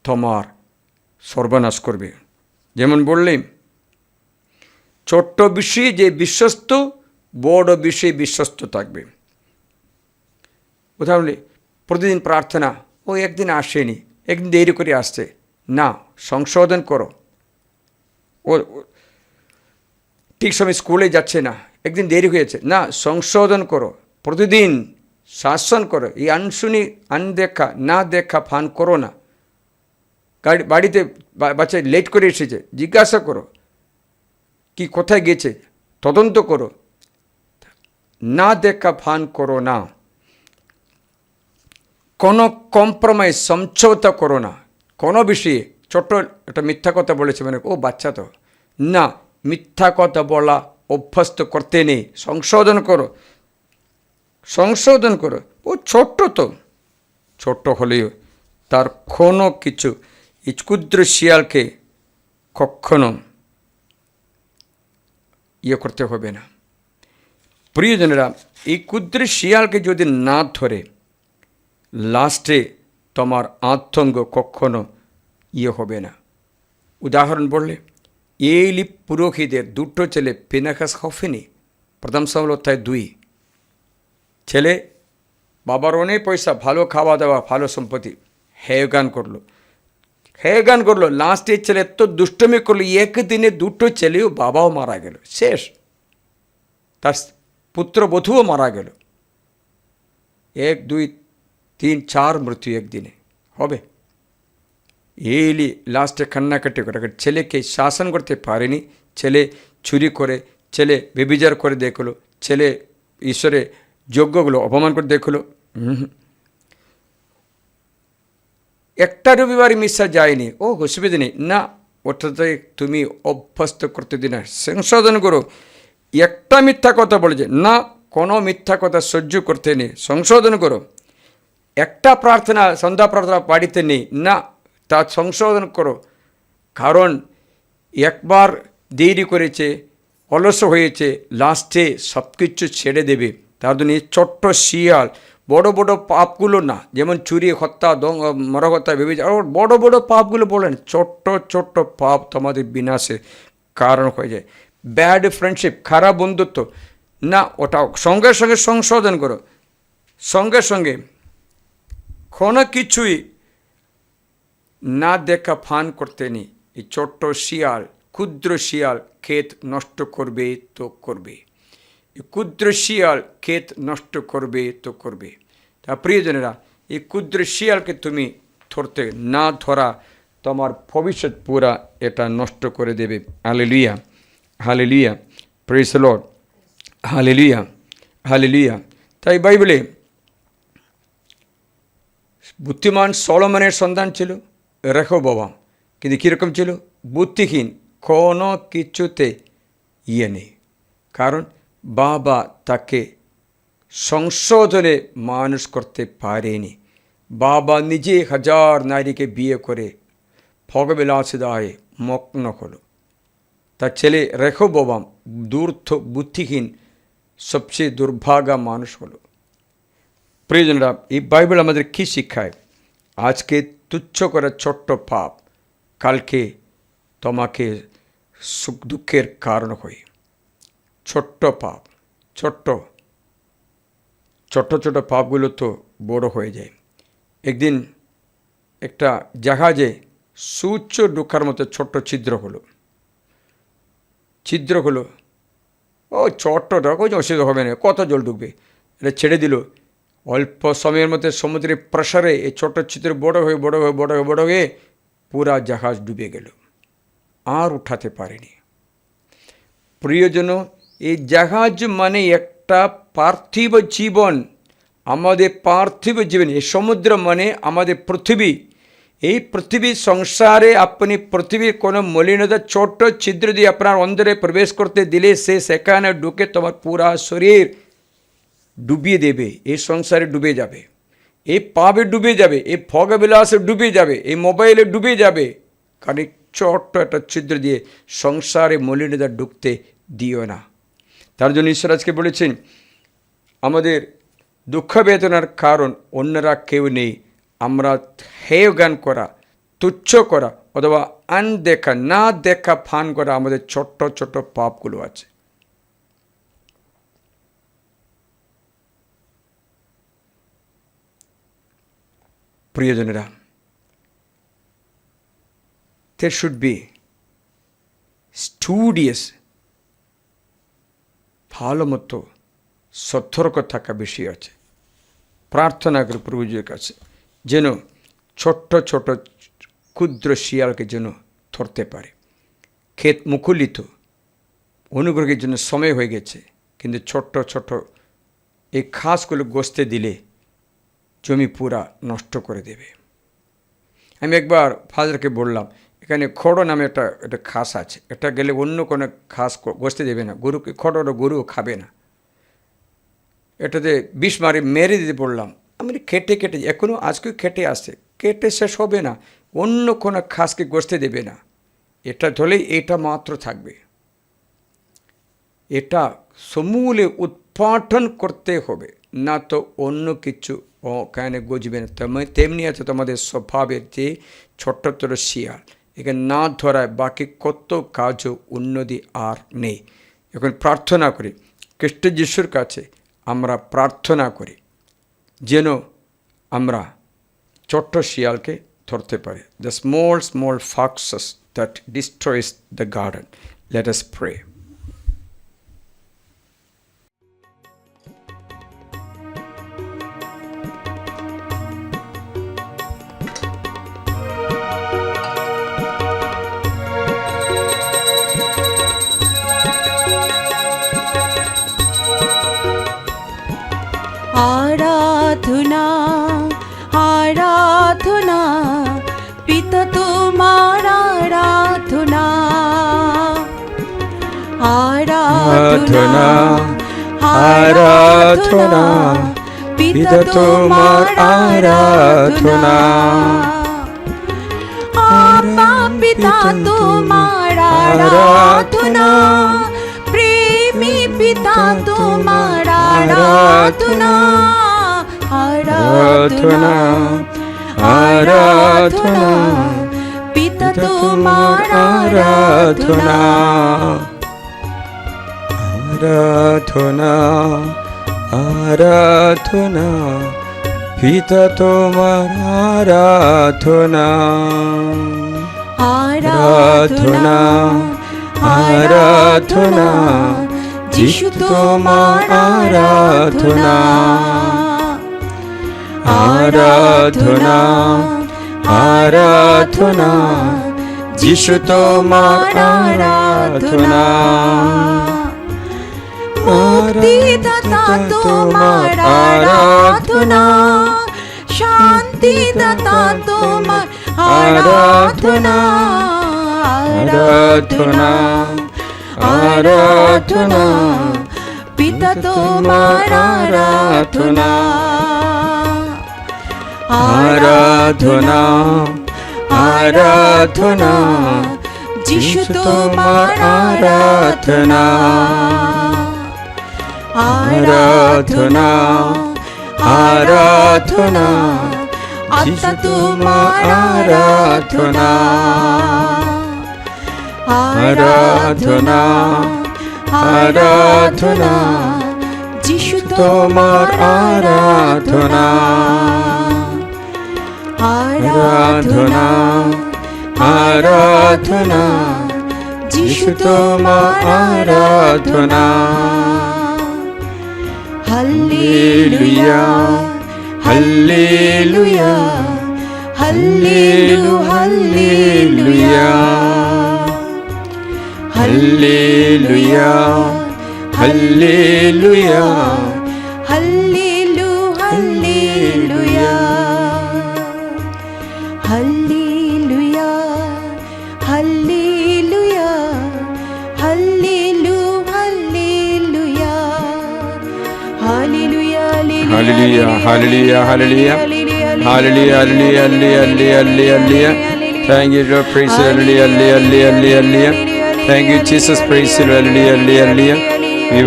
তোমার সর্বনাশ করবে। যেমন বললেন, ছোট্ট বিষয়ে যে বিশ্বস্ত, বড় বিষয়ে বিশ্বস্ত থাকবে। উদাহরণ, প্রতিদিন প্রার্থনা, ও একদিন আসেনি, একদিন দেরি করে আসছে, না, সংশোধন করো। ও ঠিক সময় স্কুলে যাচ্ছে না, একদিন দেরি হয়েছে, না, সংশোধন করো। প্রতিদিন শাসন করো। এই আনশুনি, আনদেখা, না দেখা ফান করো না। বাড়িতে বাচ্চা লেট করে এসেছে, জিজ্ঞাসা করো কি কোথায় গেছে, তদন্ত করো। না দেখা ফান করো না। কোনো কম্প্রোমাইজ, সমঝোতা করো না কোনো বিষয়ে। ছোট্ট একটা মিথ্যা কথা বলেছে, মানে ও বাচ্চা তো, না, মিথ্যা কথা বলা অভ্যস্ত করতে নেই। সংশোধন করো, সংশোধন করো। ও ছোট্ট তো, ছোট্ট হলেও তার কোনো কিছু, এই ক্ষুদ্র শিয়ালকে কখনো ইয়ে করতে হবে না। প্রিয়জনেরা, এই ক্ষুদ্র শিয়ালকে যদি না ধরে, লাস্টে তোমার আতঙ্ক কখনো ইয়ে হবে না। উদাহরণ বললে, এলি পুরোহিতের দুটো ছেলে, ফিনেহাস হফনি, প্রথম সামুয়েল অধ্যায় 2। ছেলে বাবার অনেক পয়সা, ভালো খাওয়া দাওয়া, ভালো সম্পত্তি, হেয়গান করলো। লাস্টের ছেলে এত দুষ্টমি করলো, একদিনে দুটো ছেলেও, বাবাও মারা গেল, শেষ। তার পুত্রবধূও মারা গেল। 1, 2, 3, 4 মৃত্যু একদিনে হবে। এলি লাস্টে কান্নাকাটি করে, ছেলেকে শাসন করতে পারেনি। ছেলে চুরি করে, ছেলে ব্যভিচার করে দেখলো, ছেলে ঈশ্বরের যজ্ঞগুলো অপমান করে দেখলো। একটা রবিবার মিশা যায়নি, ও অসুবিধা নেই, না, ওটাতে তুমি অভ্যস্ত করতে দিন না, সংশোধন করো। একটা মিথ্যা কথা বলেছে, না, কোনো মিথ্যা কথা সহ্য করতে নেই, সংশোধন করো। একটা প্রার্থনা, সন্ধ্যা প্রার্থনা বাড়িতে নেই, না, তা সংশোধন করো। কারণ একবার দেরি করেছে, অলস হয়েছে, লাস্টে সব কিছু ছেড়ে দেবে। তার জন্য ছোট্ট শিয়াল, বড় বড় পাপগুলো না, যেমন চুরি, হত্যা, মরহত্যা, ব্যভিচার, বড় বড় পাপগুলো বলেন, ছোট্ট ছোট্ট পাপ তোমাদের বিনাশে কারণ হয়ে যায়। ব্যাড ফ্রেন্ডশিপ, খারাপ বন্ধুত্ব, না, ওটা সঙ্গে সঙ্গে সংশোধন করো। সঙ্গে সঙ্গে কোনো কিছুই না দেখা ফান করতে নেই। এই ছোট্ট শিয়াল, ক্ষুদ্র শিয়াল ক্ষেত নষ্ট করবে তো করবে। এই ক্ষুদ্র শিয়াল ক্ষেত নষ্ট করবে তো করবে। তা প্রিয়জনেরা, এই ক্ষুদ্র শিয়ালকে তুমি ধরতে না ধরা, তোমার ভবিষ্যৎ পুরা এটা নষ্ট করে দেবে। Hallelujah, hallelujah, praise the Lord, hallelujah, hallelujah. তাই বাইবেলে বুদ্ধিমান সলোমনের সন্তান ছিল রেহববাম, কিন্তু কীরকম ছিল? বুদ্ধিহীন, কোনো কিছুতে নেই। কারণ বাবা তাকে সংশোধনে মানুষ করতে পারেনি। বাবা নিজে 1000 নারীকে বিয়ে করে ভোগবিলাসিতায় মগ্ন হলো। তার ছেলে রেহববাম ধূর্ত, বুদ্ধিহীন, সবচেয়ে দুর্ভাগা মানুষ হলো। প্রিয়জনরা, এই বাইবেল আমাদের কী শিক্ষায়? আজকে তুচ্ছ করা ছোট্ট পাপ কালকে তোমাকে সুখ দুঃখের কারণ হয়। ছোট্ট পাপ, ছোট্ট ছোট পাপগুলো তো বড় হয়ে যায়। একদিন একটা জাহাজে সূর্য ঢোকার মতো ছোট্ট ছিদ্র হলো। ও ছোট্টটা কোনো অসুবিধা হবে না, কত জল ঢুকবে, এটা ছেড়ে দিল। অল্প সময়ের মধ্যে সমুদ্রের প্রেসারে এই ছোট ছিদ্র বড় হয়ে পুরা জাহাজ ডুবে গেল, আর উঠাতে পারেনি। প্রিয়জন, এই জাহাজ মানে একটা পার্থিব জীবন, আমাদের পার্থিব জীবন। এই সমুদ্র মানে আমাদের পৃথিবী। এই পৃথিবীর সংসারে আপনি পৃথিবীর কোনো মলিনতা ছোট ছিদ্র দিয়ে আপনার অন্তরে প্রবেশ করতে দিলে সে সেখানে ঢুকে তোমার পুরা শরীর ডুবিয়ে দেবে। এই সংসারে ডুবে যাবে, এই পাপে ডুবে যাবে, এই ভোগবিলাসে ডুবে যাবে, এই মোবাইলে ডুবে যাবে। কারণ এই ছোট্ট একটা ছিদ্র দিয়ে সংসারে মলিনতা ঢুকতে দিও না। তার জন্য ঈশ্বর আজকে বলেছেন, আমাদের দুঃখ বেদনার কারণ অন্যরা কেউ নেই। আমরা হেয় জ্ঞান করা, তুচ্ছ করা অথবা আনদেখা, না দেখা ফান করা আমাদের ছোট্ট ছোট্ট পাপগুলো আছে। প্রিয়জনেরা, there should be studious, ভালো মতো সতর্ক থাকা বেশি আছে। প্রার্থনা করি প্রভুজির কাছে যেন ছোট্ট ছোট ক্ষুদ্র শিয়ালকে যেন ধরতে পারে। ক্ষেত মুকুলিত, অনুগ্রহের জন্য সময় হয়ে গেছে, কিন্তু ছোট্ট ছোট এই ঘাসগুলো গসতে দিলে জমি পুরা নষ্ট করে দেবে। আমি একবার ফাদারকে বললাম, এখানে খড়ো নামে একটা ঘাস আছে, এটা গেলে অন্য কোনো ঘাস গসতে দেবে না, গরুকে খড়ো গরু খাবে না, এটাতে বিষ মেরে দিতে বললাম। আমি খেটে এখনও আজকেও খেটে আসে, কেটে শেষ হবে না, অন্য কোনো ঘাসকে গসতে দেবে না। এটা ধরলেই এটা মাত্র থাকবে, এটা সমূলে উৎপাটন করতে হবে, না তো অন্য কিছু ওখানে গজবে না। তেমনি আছে তোমাদের স্বভাবের যে ছোট্ট ছোট শিয়াল, এখানে না ধরায় বাকি কত কাজও উন্নতি আর নেই। এখন প্রার্থনা করি খ্রিস্ট যিশুর কাছে, আমরা প্রার্থনা করি যেন আমরা ছোট্ট শিয়ালকে ধরতে পারি। The small foxes that destroys the garden. Let us pray. আরাধনা আরাধনা পিতা তোমার আরাধনা, আরাধনা আরাধনা পিতা তোমার আরাধনা। আপা পিতা তোমার আরাধনা, প্রেমী পিতা তোমার আরাধনা, আরাধনা আরাধনা পিতা তোমার আরাধনা, আরাধনা আরাধনা পিতা তোমার আরাধনা, আরাধনা আরাধনা যিশু তোমার আরাধনা, আরাধনা আরাধনা যিশু তোমার আরাধনা, মুক্তিদাতা তোমার আরাধনা, শান্তি মুক্তিদাতা তোমার আরাধনা আরাধনা আরাধনা পিতা তোমার আরাধনা আরাধনা আরাধনা যিশু তোমার আরাধনা আরাধনা আরাধনা আত্মা তোমার আরাধনা আরাধনা আরাধনা যিশু তোমার আরাধনা আরাধনা আরাধনা যিশু তোমার আরাধনা hallelujah hallelujah hallelujah hallelujah hallelujah hallelujah hallelujah hallelujah hallelujah hallelujah Hallelujah, hallelujah, hallelujah, hallelujah, hallelujah, hallelujah, hallelujah. Thank you, Lord, praise you, hallelujah, hallelujah, hallelujah. Thank you, Jesus, praise you, hallelujah, hallelujah. We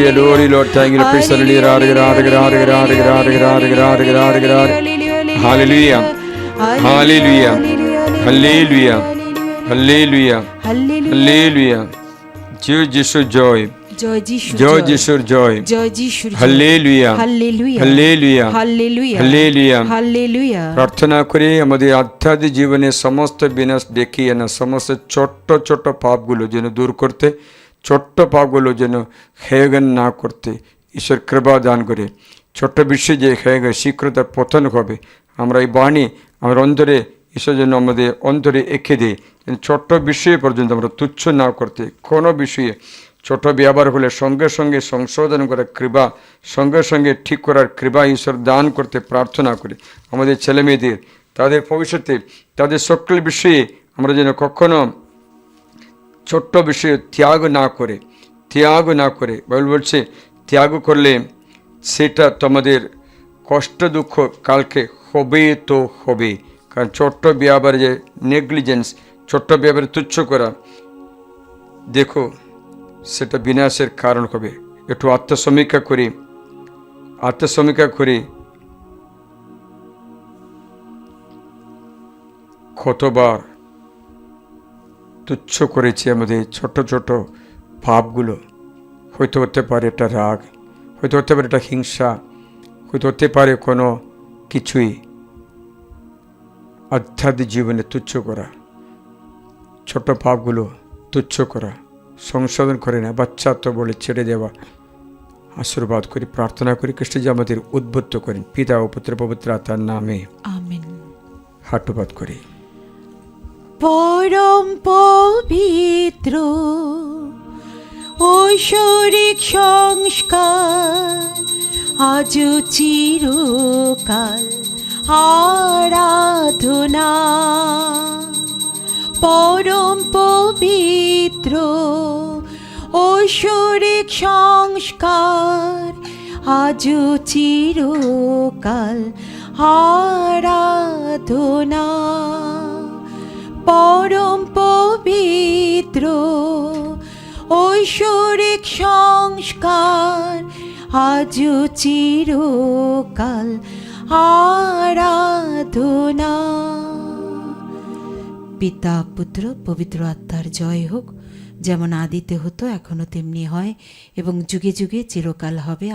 adore you, Lord. Thank you, praise you, hallelujah, hallelujah, hallelujah, hallelujah, hallelujah, hallelujah. Jesus, joy. জয় যিশু জয় যিশুর জয় জয় যিশুর hallelujah hallelujah hallelujah hallelujah hallelujah hallelujah প্রার্থনা করি আমাদের আধ্যাত্মিক জীবনে সমস্ত বিনাশ দেখিয়ে না সমস্ত ছোট্ট ছোট্ট পাপগুলো যেন দূর করতে ছোট্ট পাপগুলো যেন হেয়জ্ঞান না করতে ঈশ্বর কৃপা দান করে ছোট্ট বিষয়ে যে হেয়জ্ঞান শীঘ্রতার পতন হবে আমরা এই বাণী আমার অন্তরে ঈশ্বর যেন আমাদের অন্তরে এঁকে দেয় ছোট্ট বিষয় পর্যন্ত আমরা তুচ্ছ না করতে কোনো বিষয়ে ছোট ব্যবহার হলে সঙ্গে সঙ্গে সংশোধন করার কৃপা সঙ্গে সঙ্গে ঠিক করার কৃপা ঈশ্বর দান করতে প্রার্থনা করি আমাদের ছেলেমেয়েদের তাদের ভবিষ্যতে তাদের সকল বিষয়ে আমরা যেন কখনো ছোট্ট বিষয়ে ত্যাগ না করে বাইবেল বলছে ত্যাগ করলে সেটা তোমাদের কষ্ট দুঃখ কালকে হবে তো হবে কারণ ছোট্ট ব্যবহারে যে নেগলিজেন্স ছোট্ট ব্যবহারে তুচ্ছ করা দেখো সেটা বিনাশের কারণ হবে একটু আত্মসমীক্ষা করি কতবার তুচ্ছ করেছি আমাদের ছোট ছোট পাপগুলো হয়তো হতে পারে এটা রাগ হয়তো হতে পারে এটা হিংসা হয়তো হতে পারে কোনো কিছুই আধ্যাত্মিক জীবনে তুচ্ছ করা ছোট পাপগুলো তুচ্ছ করা সংশোধন করে না বাচ্চা তো বলে ছেড়ে দেওয়া আশীর্বাদ করি প্রার্থনা করি কৃষ্ণ যে আমাদের উদ্বুদ্ধ করেন পিতা ও পুত্র পবিত্র আত্মার নামে আমেন হাঁটুপাত করি পরম পবিত্র ঐশ্বরিক সংস্কার আজ চিরকাল আরাধনা পরম পবিত্র ঐশ্বরিক সংস্কার আজ চিরকাল আরাধনা পরম পবিত্র ঐশ্বরিক সংস্কার আজ চিরকাল আরাধনা পিতা পুত্র পবিত্র আত্মার জয় হোক যেমন আদিতে হতো এখনো তেমনি হয় এবং যুগে যুগে চিরকাল হবে।